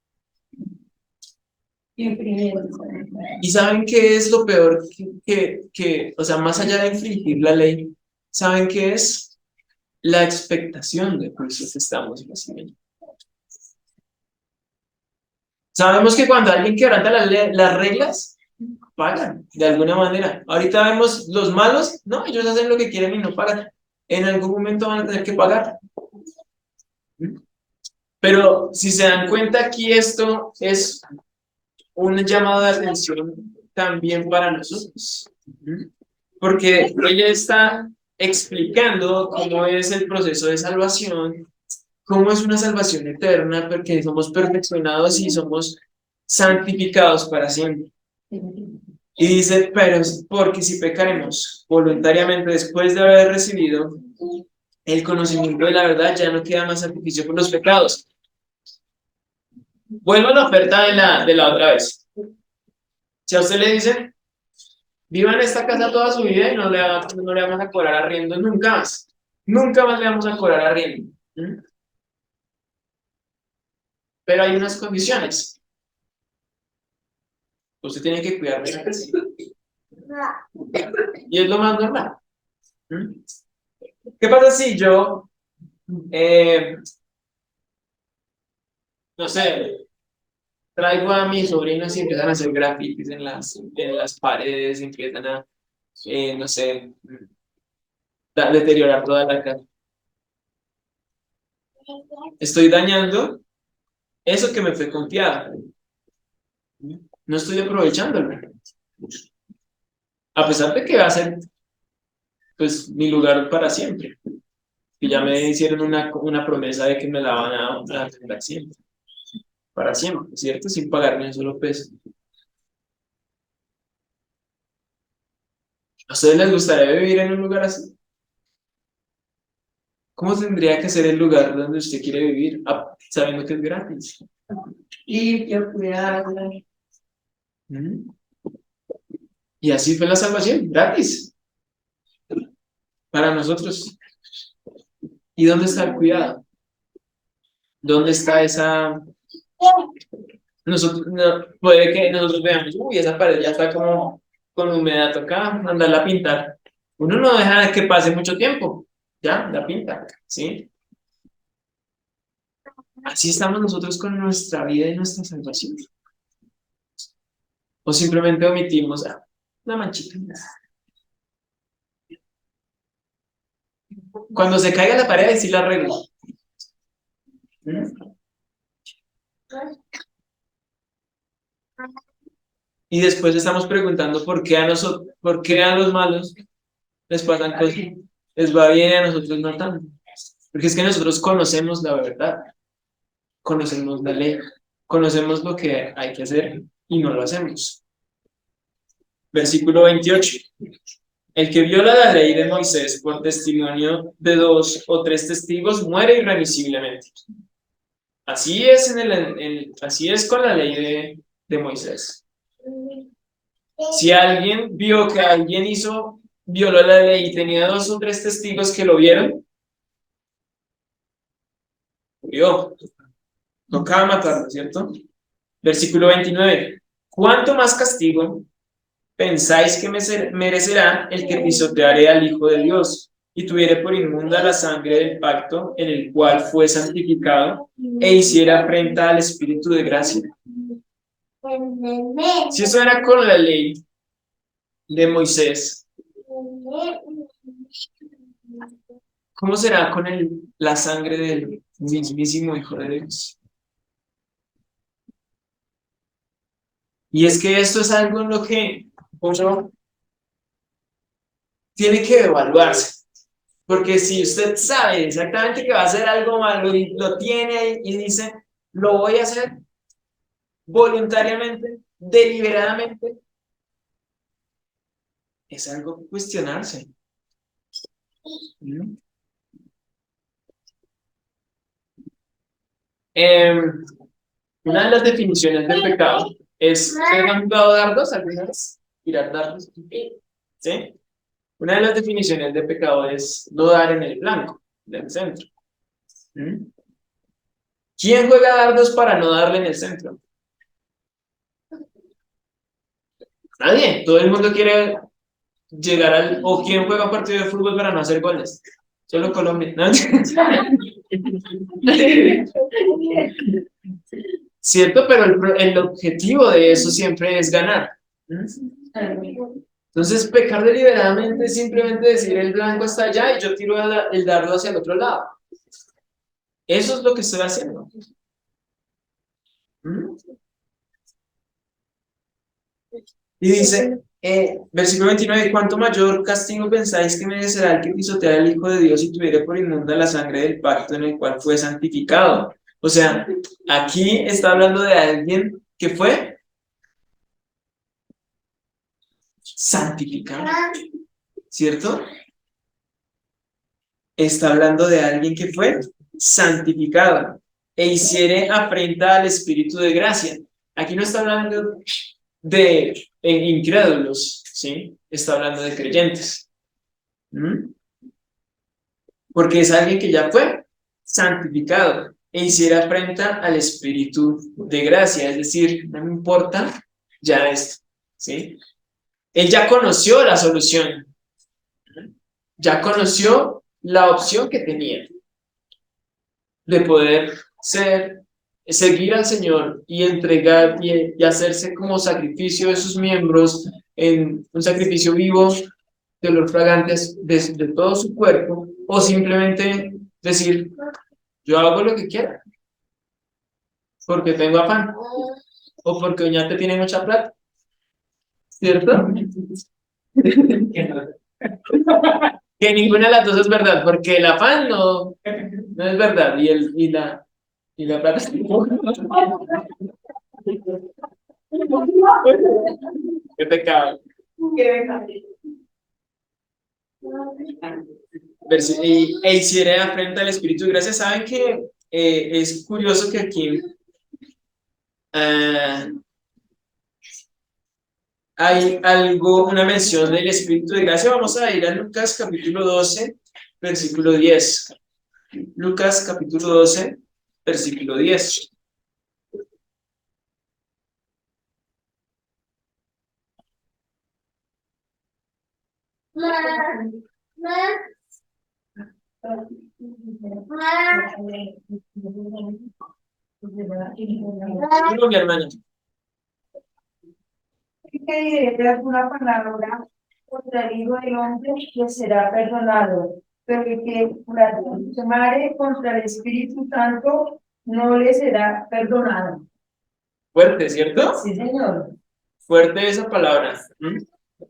¿Y saben qué es lo peor o sea, más allá de infringir la ley, ¿saben qué es? La expectación de juicio que estamos recibiendo. Sabemos que cuando alguien quebranta las reglas, pagan de alguna manera. Ahorita vemos los malos, no, ellos hacen lo que quieren y no pagan. En algún momento van a tener que pagar. Pero si se dan cuenta, aquí esto es un llamado de atención también para nosotros. Porque ella está explicando cómo es el proceso de salvación, cómo es una salvación eterna, porque somos perfeccionados y somos santificados para siempre. Y dice, pero porque si pecaremos voluntariamente después de haber recibido el conocimiento de la verdad, ya no queda más sacrificio por los pecados. Vuelvo a la oferta de la otra vez. Si a usted le dicen, viva en esta casa toda su vida y no le vamos a cobrar arriendo nunca más. Nunca más le vamos a cobrar arriendo. Pero hay unas condiciones. Usted tiene que cuidar de la casa. Y es lo más normal. ¿Qué pasa si yo, no sé, traigo a mis sobrinos y empiezan a hacer grafitis en las paredes, empiezan a, no sé, deteriorar toda la casa? Estoy dañando eso que me fue confiado. No estoy aprovechándolo. A pesar de que va a ser, pues, mi lugar para siempre. Y ya me hicieron una promesa de que me la van a tener siempre. Para siempre, ¿cierto? Sin pagarme un solo peso. ¿A ustedes les gustaría vivir en un lugar así? ¿Cómo tendría que ser el lugar donde usted quiere vivir, sabiendo que es gratis? Limpio, cuidado. Y así fue la salvación, gratis. Para nosotros. ¿Y dónde está el cuidado? ¿Dónde está esa... puede que nosotros veamos, uy, esa pared ya está como con humedad, toca mandarla a pintar. Uno no deja que pase mucho tiempo, ya, la pinta, ¿sí? Así estamos nosotros con nuestra vida y nuestra salvación. O simplemente omitimos una manchita. Cuando se caiga la pared, sí la arreglo. Y después estamos preguntando por qué a los malos les pasan cosas, les va bien y a nosotros no tanto. Porque es que nosotros conocemos la verdad, conocemos la ley, conocemos lo que hay que hacer y no lo hacemos. Versículo 28. El que viola la ley de Moisés por testimonio de 2 o 3 testigos muere irremisiblemente. Así es, así es con la ley de Moisés. Si alguien vio que alguien violó la ley y tenía 2 o 3 testigos que lo vieron, murió. Tocaba matarlo, ¿cierto? Versículo 29. ¿Cuánto más castigo pensáis que merecerá el que pisoteare al Hijo de Dios y tuviere por inmunda la sangre del pacto en el cual fue santificado e hiciera afrenta al Espíritu de gracia? Si eso era con la ley de Moisés, ¿cómo será con la sangre del mismísimo Hijo de Dios? Y es que esto es algo en lo que uno tiene que evaluarse. Porque si usted sabe exactamente que va a hacer algo malo y lo tiene ahí y dice, lo voy a hacer voluntariamente, deliberadamente, es algo que cuestionarse. Una de las definiciones del pecado es, ¿ustedes han jugado dardos alguna vez? Tirar dardos. ¿Sí? Una de las definiciones de pecado es no dar en el blanco del centro. ¿Quién juega dardos para no darle en el centro? Nadie. Todo el mundo quiere llegar al... ¿O quién juega un partido de fútbol para no hacer goles? Solo Colombia, ¿no? ¿Cierto? Pero el objetivo de eso siempre es ganar. Entonces, pecar deliberadamente es simplemente decir el blanco está allá y yo tiro el dardo hacia el otro lado. Eso es lo que estoy haciendo. Y dice, versículo 29, ¿cuánto mayor castigo pensáis que merecerá el que pisotea al Hijo de Dios y tuviere por inmunda la sangre del pacto en el cual fue santificado? O sea, aquí está hablando de alguien que fue santificado, ¿cierto? Está hablando de alguien que fue santificado e hiciere afrenta al Espíritu de gracia. Aquí no está hablando de incrédulos, ¿sí? Está hablando de creyentes. Porque es alguien que ya fue santificado e hiciera afrenta al Espíritu de gracia. Es decir, no me importa ya esto, ¿sí? Él ya conoció la solución. Ya conoció la opción que tenía de poder seguir al Señor y entregar y hacerse como sacrificio de sus miembros en un sacrificio vivo de olor fragante de todo su cuerpo, o simplemente decir, yo hago lo que quiera, porque tengo afán, o porque Oñate tiene mucha plata, ¿cierto? Que ninguna de las dos es verdad, porque el afán no es verdad, y la plata tampoco. Qué pecado. E hiciera afrenta al Espíritu de gracia. Saben que es curioso que aquí hay algo, una mención del Espíritu de gracia. Vamos a ir a Lucas capítulo 12, versículo 10. Lucas capítulo 12, versículo 10. Digo, mi hermano. Que diré alguna palabra contra el Hijo del Hombre que será perdonado, pero el que blasfemare contra el Espíritu Santo no le será perdonado. Fuerte, ¿cierto? Sí, señor. Fuerte esa palabra.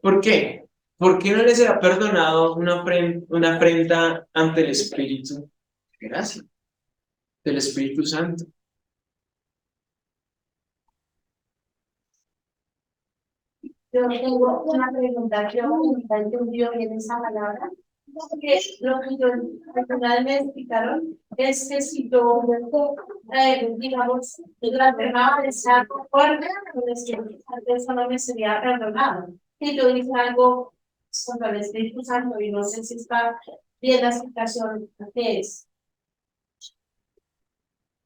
¿Por qué? ¿Por qué no le será perdonado una afrenta ante el Espíritu? Gracias. Del Espíritu Santo. Yo tengo una pregunta, yo no entendido bien esa palabra. Porque lo que yo personal me explicaron es que si yo, digamos, la persona está conforme con el Espíritu Santo, eso no me sería perdonado. Si yo hice algo contra el Espíritu Santo y no sé si está bien la explicación que es.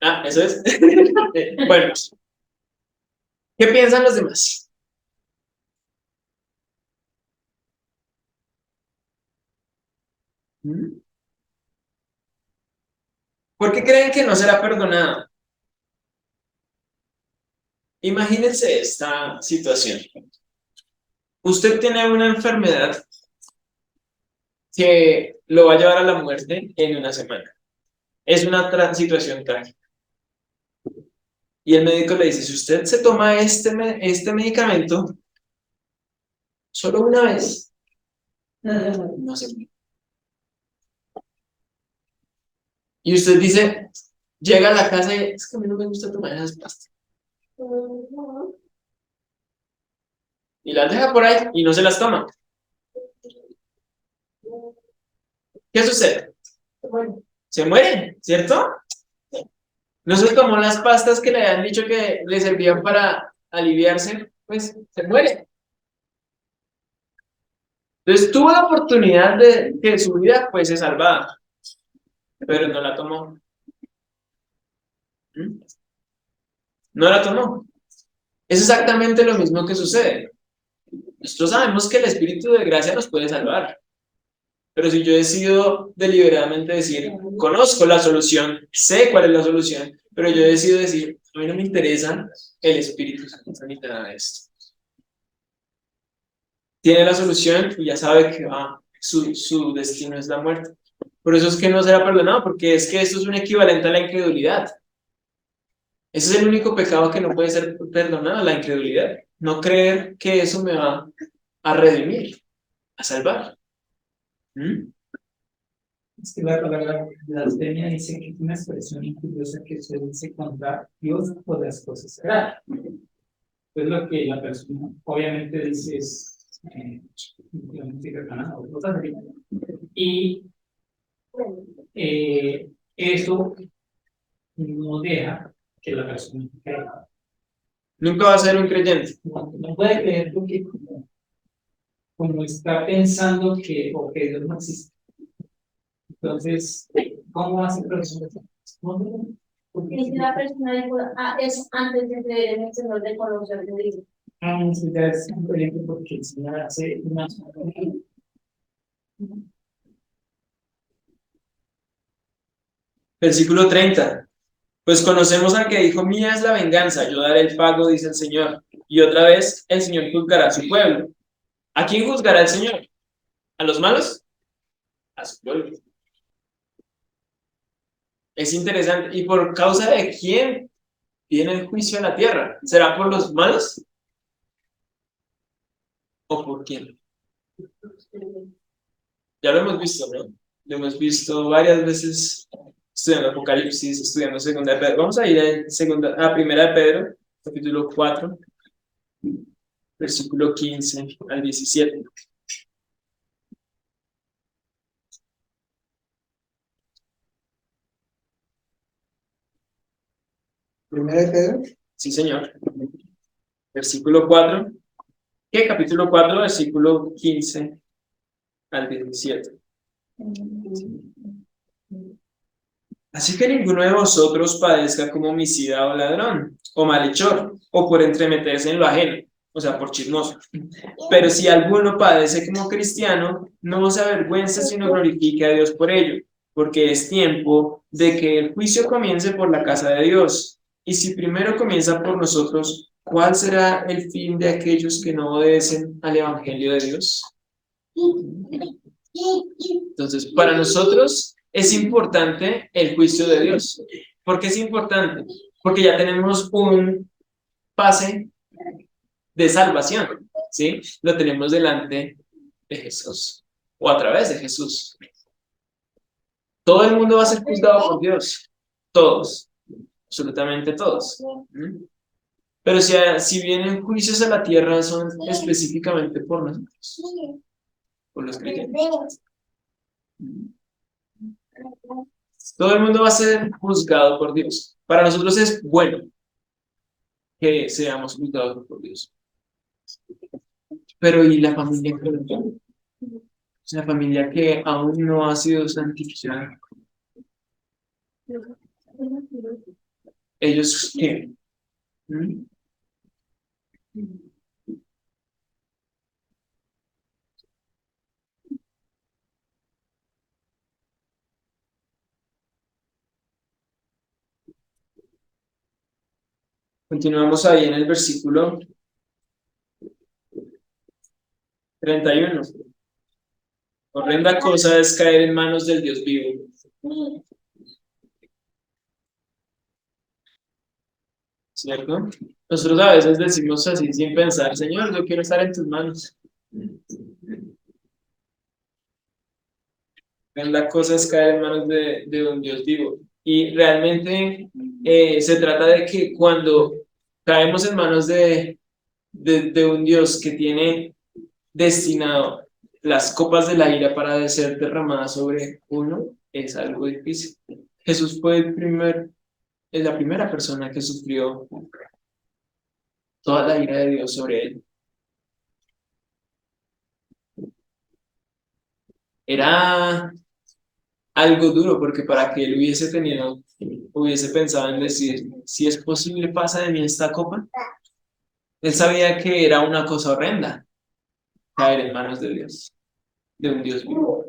Ah, eso es. Bueno, ¿qué piensan los demás? ¿Por qué creen que no será perdonado? Imagínense esta situación. Usted tiene una enfermedad que lo va a llevar a la muerte en una semana. Es una situación trágica. Y el médico le dice, si usted se toma este medicamento solo una vez, no se muere. Y usted dice, llega a la casa y es que a mí no me gusta tomar esas pastas. Y las deja por ahí y no se las toma. ¿Qué sucede? Se mueren, ¿cierto? No se tomó las pastas que le habían dicho que le servían para aliviarse, pues se muere. Entonces tuvo la oportunidad de que su vida fuese salvada, pero no la tomó. No la tomó. Es exactamente lo mismo que sucede. Nosotros sabemos que el Espíritu de gracia nos puede salvar, pero si yo decido deliberadamente decir, conozco la solución, sé cuál es la solución, pero yo decido decir, a mí no me interesa el Espíritu Santo ni nada de esto. Tiene la solución y ya sabe que su destino es la muerte. Por eso es que no será perdonado, porque es que esto es un equivalente a la incredulidad. Ese es el único pecado que no puede ser perdonado, la incredulidad. No creer que eso me va a redimir, a salvar. ¿Mm? Es que la palabra blasfemia dice que es una expresión incluso que se dice contra Dios o las cosas sagradas. Pues lo que la persona obviamente dice es y eso no deja que la persona crea. Nunca va a ser un creyente. No puede creer porque como está pensando que Dios no existe. Entonces, ¿cómo hace profesor? Y si la persona dijo, es antes de creer en el Señor de conocer de Dios. Eso ya es diferente porque el Señor hace una. Versículo 30. Pues conocemos al que dijo, mía es la venganza, yo daré el pago, dice el Señor. Y otra vez, el Señor juzgará a su pueblo. ¿A quién juzgará el Señor? ¿A los malos? A su pueblo. Es interesante. ¿Y por causa de quién viene el juicio a la tierra? ¿Será por los malos? ¿O por quién? Ya lo hemos visto, ¿no? Lo hemos visto varias veces estudiando Apocalipsis, estudiando Segunda de Pedro. Vamos a ir a Primera de Pedro, capítulo 4, versículo 15 al 17. Primera de Pedro. Sí, señor. Versículo 4. ¿Qué? Capítulo 4, versículo 15 al 17. Así que ninguno de vosotros padezca como homicida o ladrón, o malhechor, o por entremeterse en lo ajeno, o sea, por chismoso. Pero si alguno padece como cristiano, no se avergüence, sino glorifique a Dios por ello, porque es tiempo de que el juicio comience por la casa de Dios. Y si primero comienza por nosotros, ¿cuál será el fin de aquellos que no obedecen al Evangelio de Dios? Entonces, para nosotros es importante el juicio de Dios. ¿Por qué es importante? Porque ya tenemos un pase de salvación, ¿sí? Lo tenemos delante de Jesús o a través de Jesús. Todo el mundo va a ser juzgado por Dios. Todos. Absolutamente todos. Pero si vienen juicios a la tierra, son específicamente por nosotros, por los creyentes. Todo el mundo va a ser juzgado por Dios. Para nosotros es bueno que seamos juzgados por Dios. Pero ¿y la familia que la familia que aún no ha sido santificada? ¿Ellos qué? Continuamos ahí en el versículo 31. Horrenda cosa es caer en manos del Dios vivo. ¿Cierto? Nosotros a veces decimos así sin pensar, Señor, yo quiero estar en tus manos. Horrenda cosa es caer en manos de un Dios vivo. Y realmente se trata de que cuando caemos en manos de un Dios que tiene destinado las copas de la ira para ser derramadas sobre uno, es algo difícil. Jesús fue es la primera persona que sufrió toda la ira de Dios sobre él. Era algo duro porque para que él hubiese pensado en decir, si es posible, pasa de mí esta copa. Él sabía que era una cosa horrenda. caer en manos de Dios, de un Dios vivo.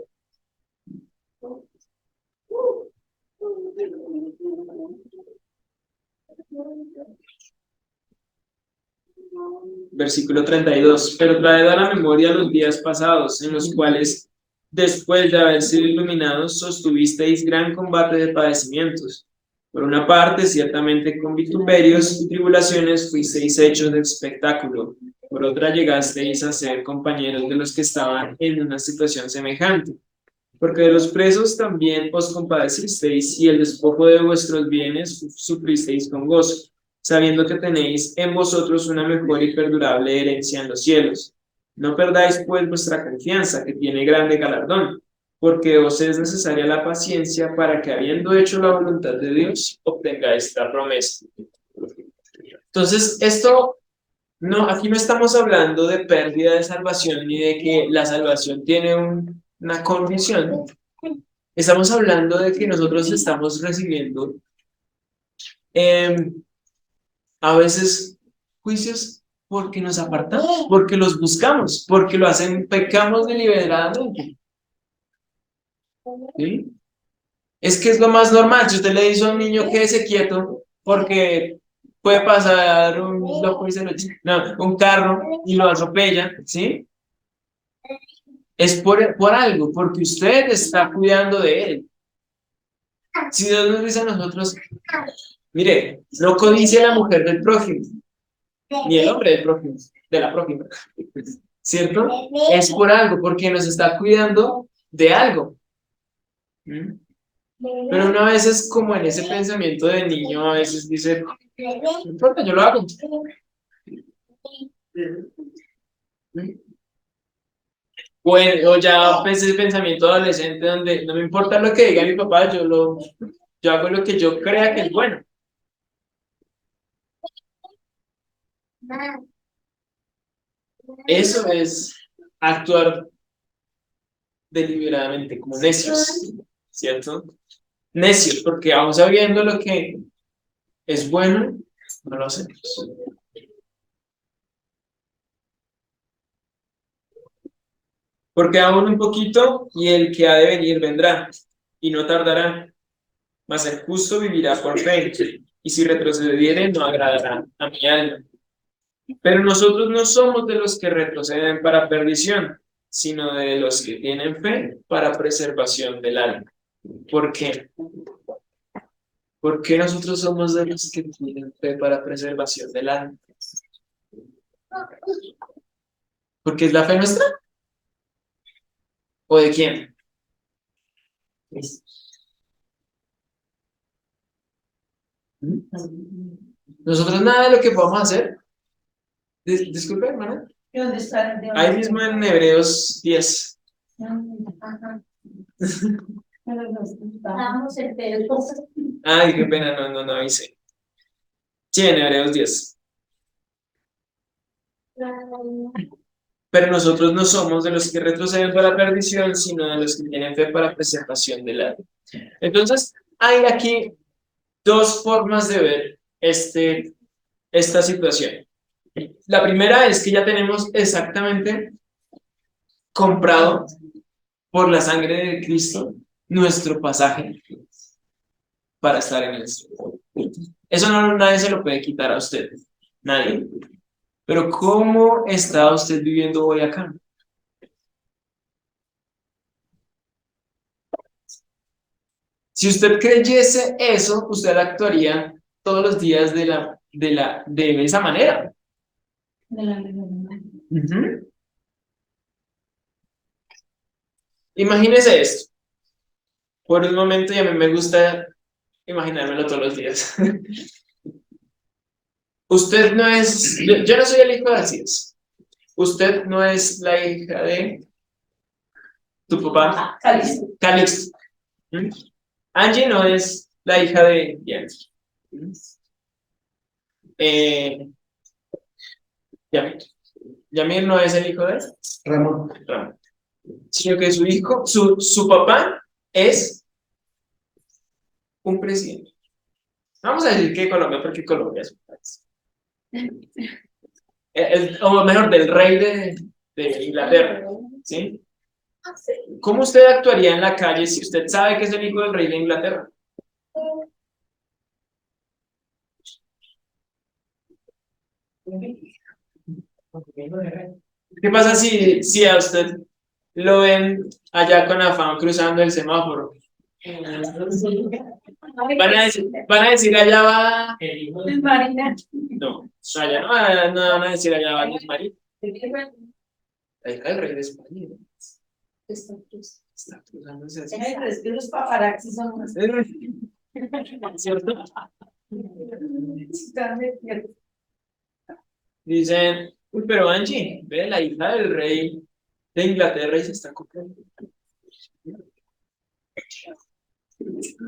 Versículo 32. Pero traed a la memoria los días pasados, en los cuales, después de haber sido iluminados, sostuvisteis gran combate de padecimientos. Por una parte, ciertamente con vituperios y tribulaciones fuisteis hechos de espectáculo. Por otra, llegasteis a ser compañeros de los que estaban en una situación semejante. Porque de los presos también os compadecisteis, y el despojo de vuestros bienes sufristeis con gozo, sabiendo que tenéis en vosotros una mejor y perdurable herencia en los cielos. No perdáis pues vuestra confianza, que tiene grande galardón, porque os es necesaria la paciencia para que, habiendo hecho la voluntad de Dios, obtengáis esta promesa. Entonces, aquí no estamos hablando de pérdida de salvación ni de que la salvación tiene una condición. Estamos hablando de que nosotros estamos recibiendo a veces juicios porque nos apartamos, porque los buscamos, porque pecamos deliberadamente. ¿Sí? Es que es lo más normal. Si usted le dice a un niño quédese quieto porque puede pasar un loco y un carro y lo atropella, ¿sí? Es por algo, porque usted está cuidando de él. Si Dios nos dice a nosotros, mire, no codicie a la mujer del prójimo, ni el hombre del prójimo, de la prójima, ¿cierto? Es por algo, porque nos está cuidando de algo. Pero una vez es como en ese pensamiento de niño, a veces dice, no importa, yo lo hago. O ya ese pensamiento adolescente donde no me importa lo que diga mi papá, yo hago lo que yo crea que es bueno. Eso es actuar deliberadamente como necios, ¿cierto? Necios, porque aún sabiendo lo que es bueno, no lo hacemos. Porque aún un poquito y el que ha de venir vendrá, y no tardará, mas el justo vivirá por fe, y si retrocediere no agradará a mi alma. Pero nosotros no somos de los que retroceden para perdición, sino de los que tienen fe para preservación del alma. ¿Por qué? ¿Por qué nosotros somos de los que tienen fe para preservación del alma? ¿Porque es la fe nuestra? ¿O de quién? Nosotros nada de lo que podamos hacer. Disculpe, hermana. ¿Dónde está? Ahí mismo en Hebreos 10. Estamos en Pedro. Ay, qué pena, no hice. Sí, en Hebreos 10. Pero nosotros no somos de los que retroceden para la perdición, sino de los que tienen fe para preservación del alma. Entonces, hay aquí dos formas de ver esta situación. La primera es que ya tenemos exactamente comprado por la sangre de Cristo nuestro pasaje para estar en el cielo. Eso nadie se lo puede quitar a usted, nadie. Pero ¿cómo está usted viviendo hoy acá? Si usted creyese eso, usted actuaría todos los días de esa manera. Imagínese esto. Por un momento, y a mí me gusta imaginármelo todos los días. Usted no es, yo no soy el hijo de Asías. Usted no es la hija de tu papá, Calixto. Angie no es la hija de Yamir. Yamir no es el hijo de Ramón. Sino que su hijo, su papá es un presidente. Vamos a decir que Colombia, porque Colombia es un país. O mejor, del rey de de Inglaterra, ¿sí? ¿Cómo usted actuaría en la calle si usted sabe que es el hijo del rey de Inglaterra? ¿Qué pasa si a usted lo ven allá con afán cruzando el semáforo? Van a decir allá va el hijo de Marina. No, allá no van a decir allá va Luz María. La hija del rey de España. Está cruzándose así. Es que los paparazzi son más. ¿Cierto? Dicen, uy, pero Angie, ve la hija del rey de Inglaterra y se está copiando.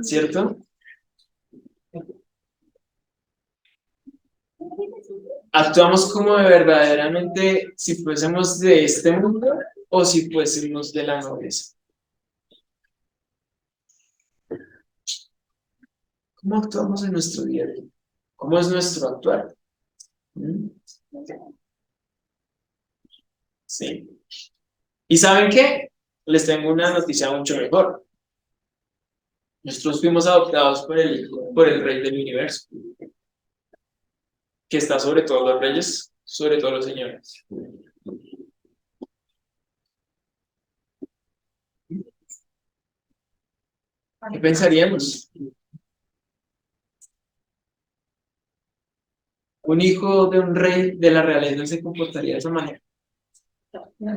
¿Cierto? Actuamos como de verdaderamente si fuésemos de este mundo o si fuésemos de la nobleza. ¿Cómo actuamos en nuestro día a día? ¿Cómo es nuestro actuar? Sí. ¿Y saben qué? Les tengo una noticia mucho mejor. Nosotros fuimos adoptados por el Rey del Universo, que está sobre todos los reyes, sobre todos los señores. ¿Qué pensaríamos? Un hijo de un rey de la realeza se comportaría de esa manera.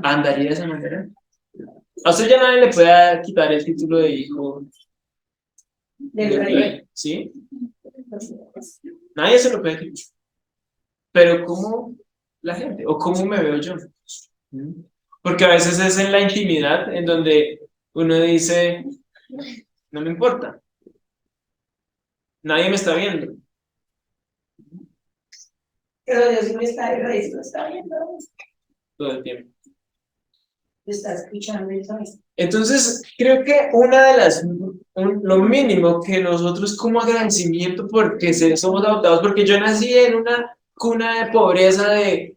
¿Andaría de esa manera? A usted ya nadie le puede quitar el título de hijo del rey, ¿sí? Nadie se lo puede quitar. Pero ¿cómo la gente? ¿O cómo me veo yo? Porque a veces es en la intimidad en donde uno dice, no me importa. Nadie me está viendo. Pero Dios no está, el rey no está viendo. Todo el tiempo. Está escuchando eso. Entonces, creo que una de lo mínimo que nosotros como agradecimiento porque somos adoptados, porque yo nací en una cuna de pobreza de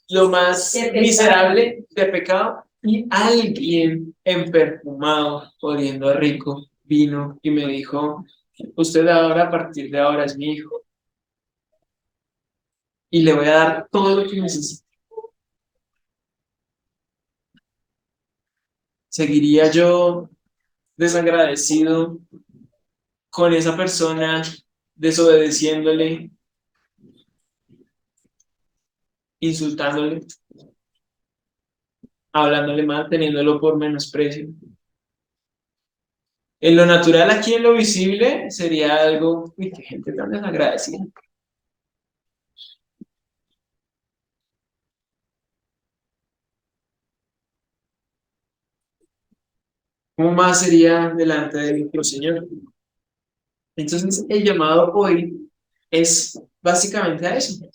lo más miserable de pecado, y alguien perfumado, oliendo a rico, vino y me dijo, usted ahora, a partir de ahora, es mi hijo, y le voy a dar todo lo que necesite. ¿Seguiría yo desagradecido con esa persona, desobedeciéndole, insultándole, hablándole mal, teniéndolo por menosprecio? En lo natural, aquí en lo visible, sería algo, uy, qué gente tan desagradecida. ¿Cómo más sería delante de nuestro Señor? Entonces, el llamado hoy es básicamente a eso.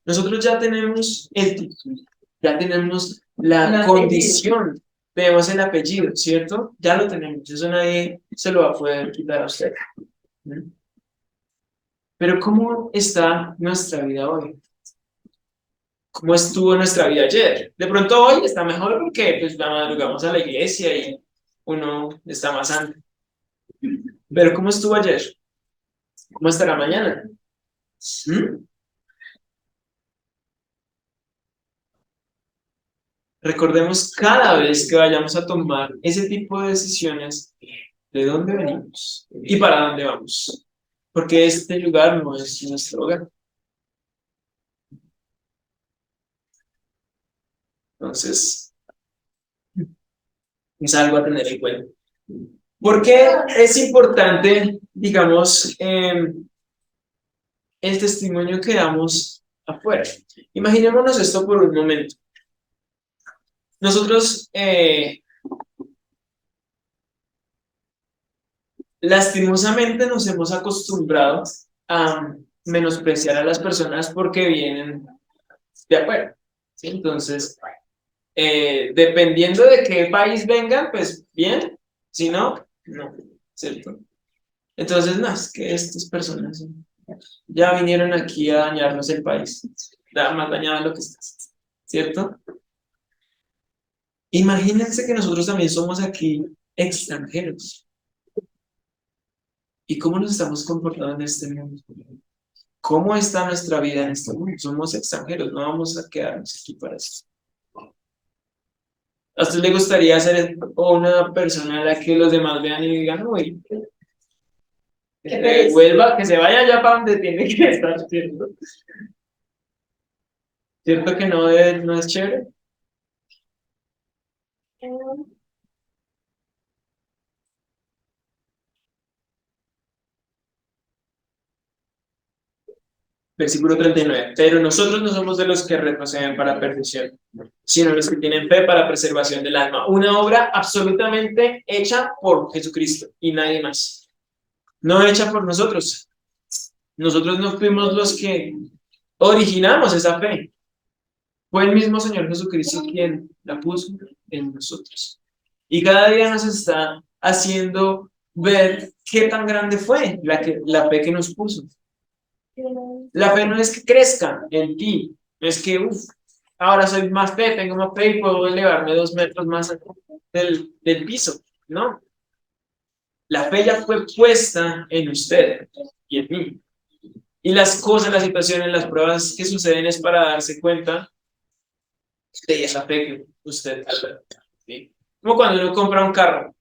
Nosotros ya tenemos el título, ya tenemos la condición, tenemos el apellido, ¿cierto? Ya lo tenemos, eso nadie se lo va a poder quitar a usted. Pero ¿cómo está nuestra vida hoy? ¿Cómo estuvo nuestra vida ayer? De pronto hoy está mejor porque pues madrugamos a la iglesia y uno está más sano. Pero ¿cómo estuvo ayer? ¿Cómo estará mañana? Recordemos cada vez que vayamos a tomar ese tipo de decisiones, de dónde venimos y para dónde vamos. Porque este lugar no es nuestro hogar. Entonces, es algo a tener en cuenta. ¿Por qué es importante, digamos, el testimonio que damos afuera? Imaginémonos esto por un momento. Nosotros, lastimosamente, nos hemos acostumbrado a menospreciar a las personas porque vienen de afuera, ¿sí? Entonces, dependiendo de qué país vengan, pues bien, si no, no, ¿cierto? Entonces, no, es que estas personas ya vinieron aquí a dañarnos el país, más dañado de lo que está, ¿cierto? Imagínense que nosotros también somos aquí extranjeros. ¿Y cómo nos estamos comportando en este mundo? ¿Cómo está nuestra vida en este mundo? Somos extranjeros, no vamos a quedarnos aquí para eso. ¿A usted le gustaría ser una persona a la que los demás vean y digan, uy, que vuelva, que se vaya allá para donde tiene que estar, ¿cierto? ¿Cierto que no es chévere? Versículo 39. Pero nosotros no somos de los que retroceden para perdición, sino los que tienen fe para preservación del alma. Una obra absolutamente hecha por Jesucristo y nadie más. No hecha por nosotros. Nosotros no fuimos los que originamos esa fe. Fue el mismo Señor Jesucristo quien la puso en nosotros. Y cada día nos está haciendo ver qué tan grande fue la fe que nos puso. La fe no es que crezca en ti, no es que, ahora soy más fe, tengo más fe y puedo elevarme 2 metros más del piso. No. La fe ya fue puesta en usted y en mí. Y las cosas, las situaciones, las pruebas que suceden es para darse cuenta de esa fe que usted ¿sí? Como cuando uno compra un carro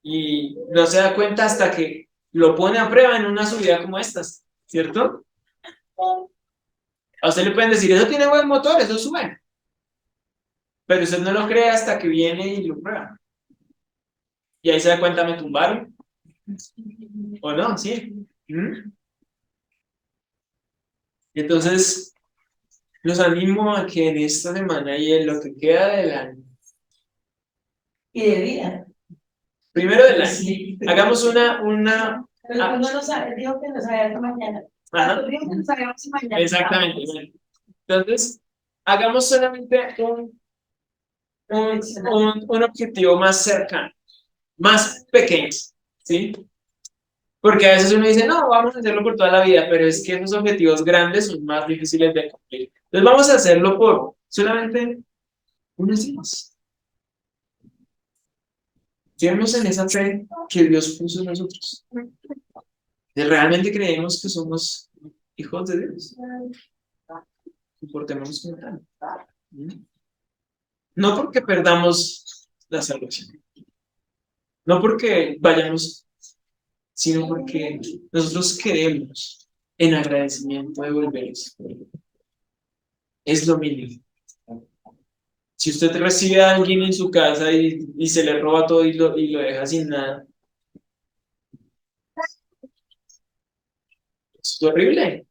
y no se da cuenta hasta que lo pone a prueba en una subida como estas, ¿cierto? A usted le pueden decir, eso tiene buen motor, eso sube. Pero usted no lo cree hasta que viene y lo prueba. Y ahí se da cuenta, me tumbaron. ¿O no? Sí. Entonces, los animo a que en esta semana y en lo que queda del año, Y de vida. primero del año, hagamos una. Pero no nos dijo que nos sabíamos mañana. Ajá. Dijo que nos sabíamos mañana. Exactamente. Entonces, hagamos solamente un objetivo más cercano, más pequeño, ¿sí? Porque a veces uno dice, no, vamos a hacerlo por toda la vida, pero es que esos objetivos grandes son más difíciles de cumplir. Entonces vamos a hacerlo por solamente unos días. Fiemos en esa fe que Dios puso en nosotros. ¿Realmente creemos que somos hijos de Dios? Comportémonos como tal. No porque perdamos la salvación. No porque vayamos, sino porque nosotros queremos en agradecimiento devolver eso. Es lo mínimo. Si usted recibe a alguien en su casa y se le roba todo y lo deja sin nada, es horrible.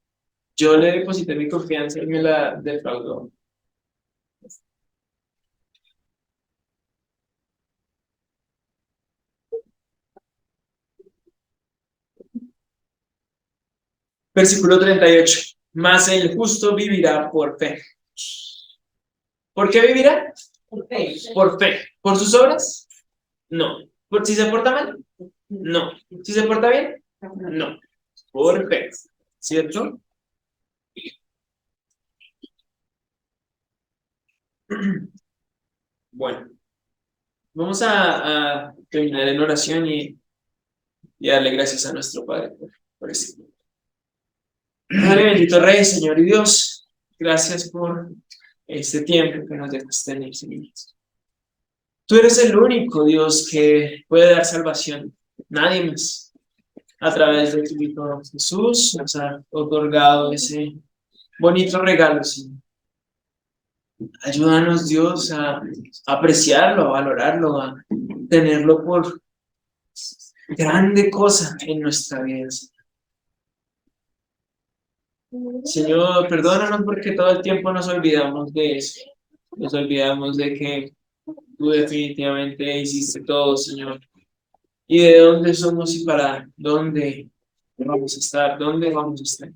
Yo le deposité mi confianza y me la defraudó. Versículo 38. Mas el justo vivirá por fe. ¿Por qué vivirá? Por fe. Por fe. ¿Por sus obras? No. ¿Por si se porta mal? No. ¿Si se porta bien? No. Por fe. ¿Cierto? Bueno. Vamos a terminar en oración y darle gracias a nuestro Padre por este tiempo. Padre bendito Rey, Señor y Dios, gracias por este tiempo que nos dejas tener, Señor. Tú eres el único Dios que puede dar salvación, nadie más. A través de tu Hijo Jesús nos ha otorgado ese bonito regalo, Señor. Ayúdanos, Dios, a apreciarlo, a valorarlo, a tenerlo por grande cosa en nuestra vida. Señor, perdónanos porque todo el tiempo nos olvidamos de eso. Nos olvidamos de que tú definitivamente hiciste todo, Señor. Y de dónde somos y para dónde vamos a estar, dónde vamos a estar.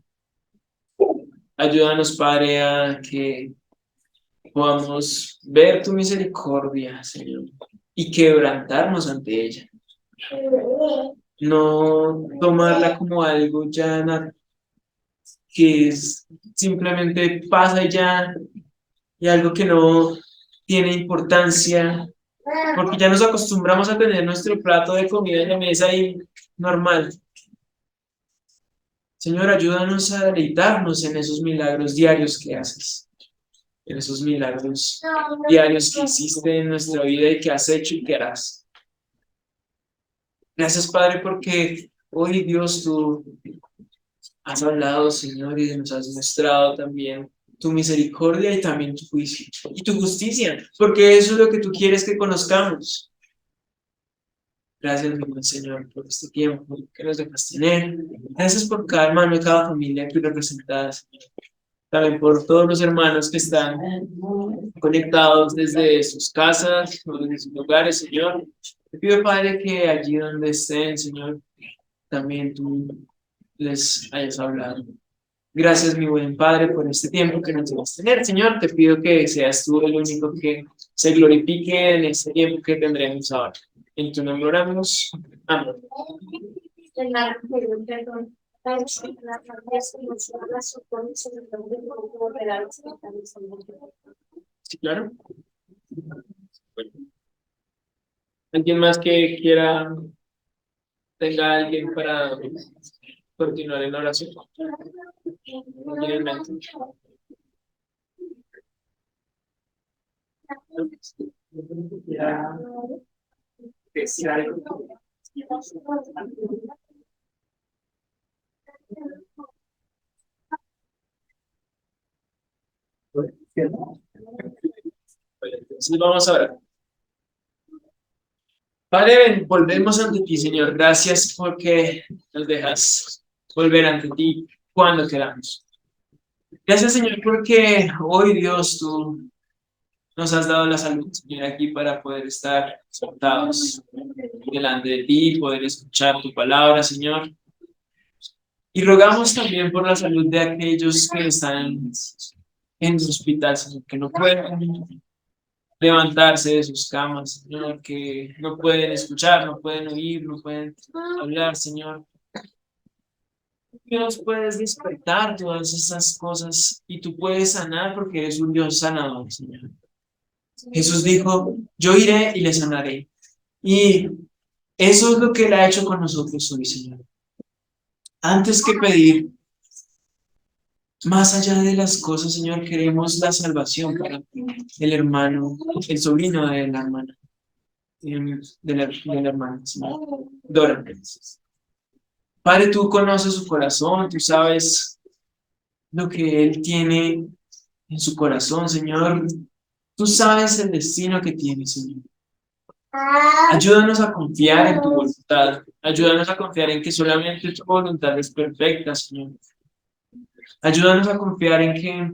Ayúdanos, Padre, a que podamos ver tu misericordia, Señor, y quebrantarnos ante ella. No tomarla como algo ya que simplemente pasa y ya, y algo que no tiene importancia, porque ya nos acostumbramos a tener nuestro plato de comida en la mesa y normal. Señor, ayúdanos a deleitarnos en esos milagros diarios que haces, en esos milagros diarios que existen en nuestra vida y que has hecho y que harás. Gracias, Padre, porque hoy, Dios, tú has hablado, Señor, y nos has mostrado también tu misericordia y también tu juicio y tu justicia, porque eso es lo que tú quieres que conozcamos. Gracias, mi buen Señor, por este tiempo que nos dejas tener. Gracias por cada hermano y cada familia aquí representada, Señor. También por todos los hermanos que están conectados desde sus casas o desde sus hogares, Señor. Te pido, Padre, que allí donde estén, Señor, también tú les hayas hablado. Gracias, mi buen Padre, por este tiempo que nos vas a tener, Señor. Te pido que seas tú el único que se glorifique en este tiempo que tendremos ahora. En tu nombre oramos. Amén. Sí, claro. Bueno. ¿Alguien más que quiera, tenga alguien para continuar en la oración? ¿Alguien en mente? ¿Quiera decir algo? Entonces vamos a ver. Padre, volvemos ante ti, Señor. Gracias porque nos dejas volver ante ti cuando queramos. Gracias, Señor, porque hoy, Dios, tú nos has dado la salud, Señor, aquí para poder estar sentados delante de ti, poder escuchar tu palabra, Señor. Y rogamos también por la salud de aquellos que están en el hospital, Señor, que no pueden levantarse de sus camas, Señor, que no pueden escuchar, no pueden oír, no pueden hablar, Señor. Que nos puedes despertar todas esas cosas y tú puedes sanar porque eres un Dios sanador, Señor. Jesús dijo, yo iré y le sanaré. Y eso es lo que Él ha hecho con nosotros hoy, Señor. Antes que pedir, más allá de las cosas, Señor, queremos la salvación para el hermano, el sobrino de la hermana, de la hermana, Señor. Dora. Padre, tú conoces su corazón, tú sabes lo que él tiene en su corazón, Señor. Tú sabes el destino que tiene, Señor. Ayúdanos a confiar en tu voluntad. Ayúdanos a confiar en que solamente tu voluntad es perfecta, Señor. Ayúdanos a confiar en que,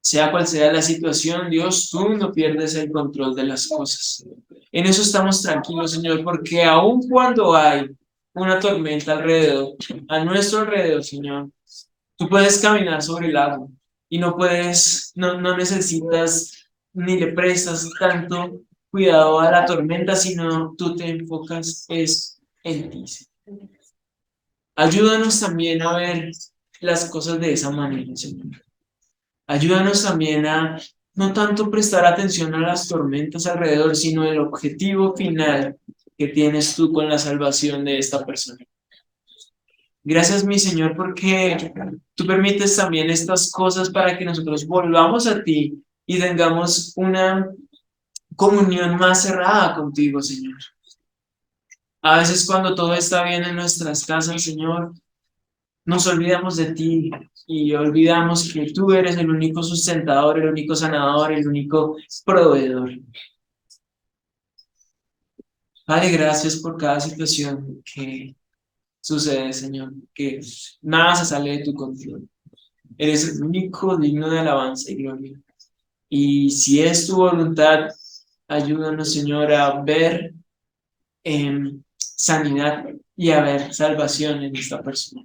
sea cual sea la situación, Dios, tú no pierdes el control de las cosas. En eso estamos tranquilos, Señor, porque aun cuando hay una tormenta alrededor, a nuestro alrededor, Señor, tú puedes caminar sobre el agua y no necesitas ni le prestas tanto cuidado a la tormenta, sino tú te enfocas en ti. Ayúdanos también a ver las cosas de esa manera, Señor. Ayúdanos también a no tanto prestar atención a las tormentas alrededor, sino el objetivo final que tienes tú con la salvación de esta persona. Gracias, mi Señor, porque tú permites también estas cosas para que nosotros volvamos a ti y tengamos una comunión más cerrada contigo, Señor. A veces cuando todo está bien en nuestras casas, Señor, nos olvidamos de ti y olvidamos que tú eres el único sustentador, el único sanador, el único proveedor. Padre, gracias por cada situación que sucede, Señor, que nada se sale de tu control. Eres el único digno de alabanza y gloria. Y si es tu voluntad, ayúdanos, Señor, a ver sanidad y a ver salvación en esta persona.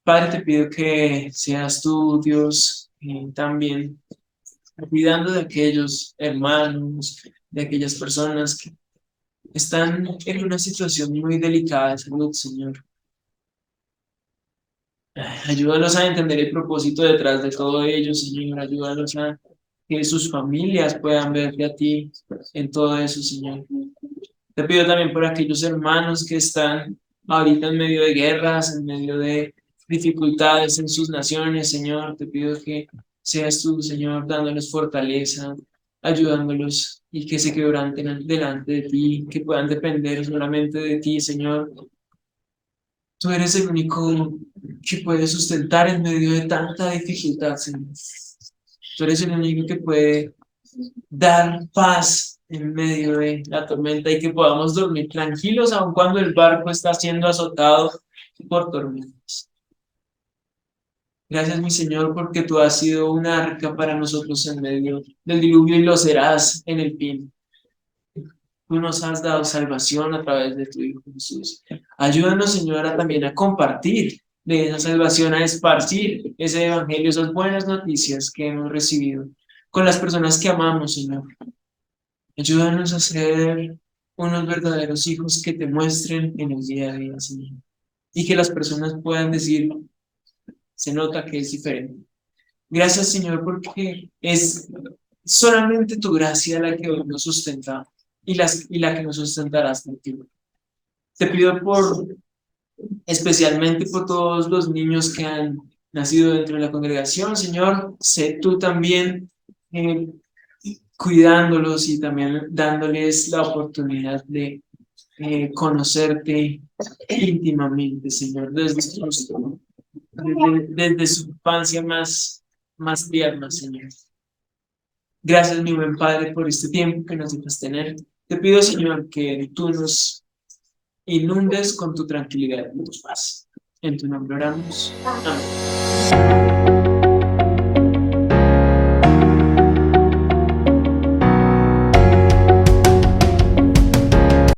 Padre, te pido que seas tú, Dios, también cuidando de aquellos hermanos, de aquellas personas que están en una situación muy delicada de salud, Señor. Ayúdanos a entender el propósito detrás de todo ello, Señor. Ayúdanos a que sus familias puedan verte a ti en todo eso, Señor. Te pido también por aquellos hermanos que están ahorita en medio de guerras, en medio de dificultades en sus naciones, Señor. Te pido que seas tú, Señor, dándoles fortaleza, ayudándolos y que se quebranten delante de ti, que puedan depender solamente de ti, Señor. Tú eres el único que puede sustentar en medio de tanta dificultad, Señor. Tú eres el único que puede dar paz en medio de la tormenta y que podamos dormir tranquilos aun cuando el barco está siendo azotado por tormentas. Gracias, mi Señor, porque tú has sido un arca para nosotros en medio del diluvio y lo serás en el fin. Tú nos has dado salvación a través de tu Hijo Jesús. Ayúdanos, Señora, también a compartir de esa salvación, a esparcir ese evangelio, esas buenas noticias que hemos recibido con las personas que amamos, Señor. Ayúdanos a ser unos verdaderos hijos que te muestren en el día a día, Señor. Y que las personas puedan decir, se nota que es diferente. Gracias, Señor, porque es solamente tu gracia la que hoy nos sustenta y la que nos sustentará hasta el tiempo. Te pido especialmente por todos los niños que han nacido dentro de la congregación, Señor, sé tú también cuidándolos y también dándoles la oportunidad de conocerte íntimamente, Señor, desde su infancia más tierna, Señor. Gracias, mi buen Padre, por este tiempo que nos dejas tener. Te pido, Señor, que tú nos inundes con tu tranquilidad y tu paz. En tu nombre oramos. Amén.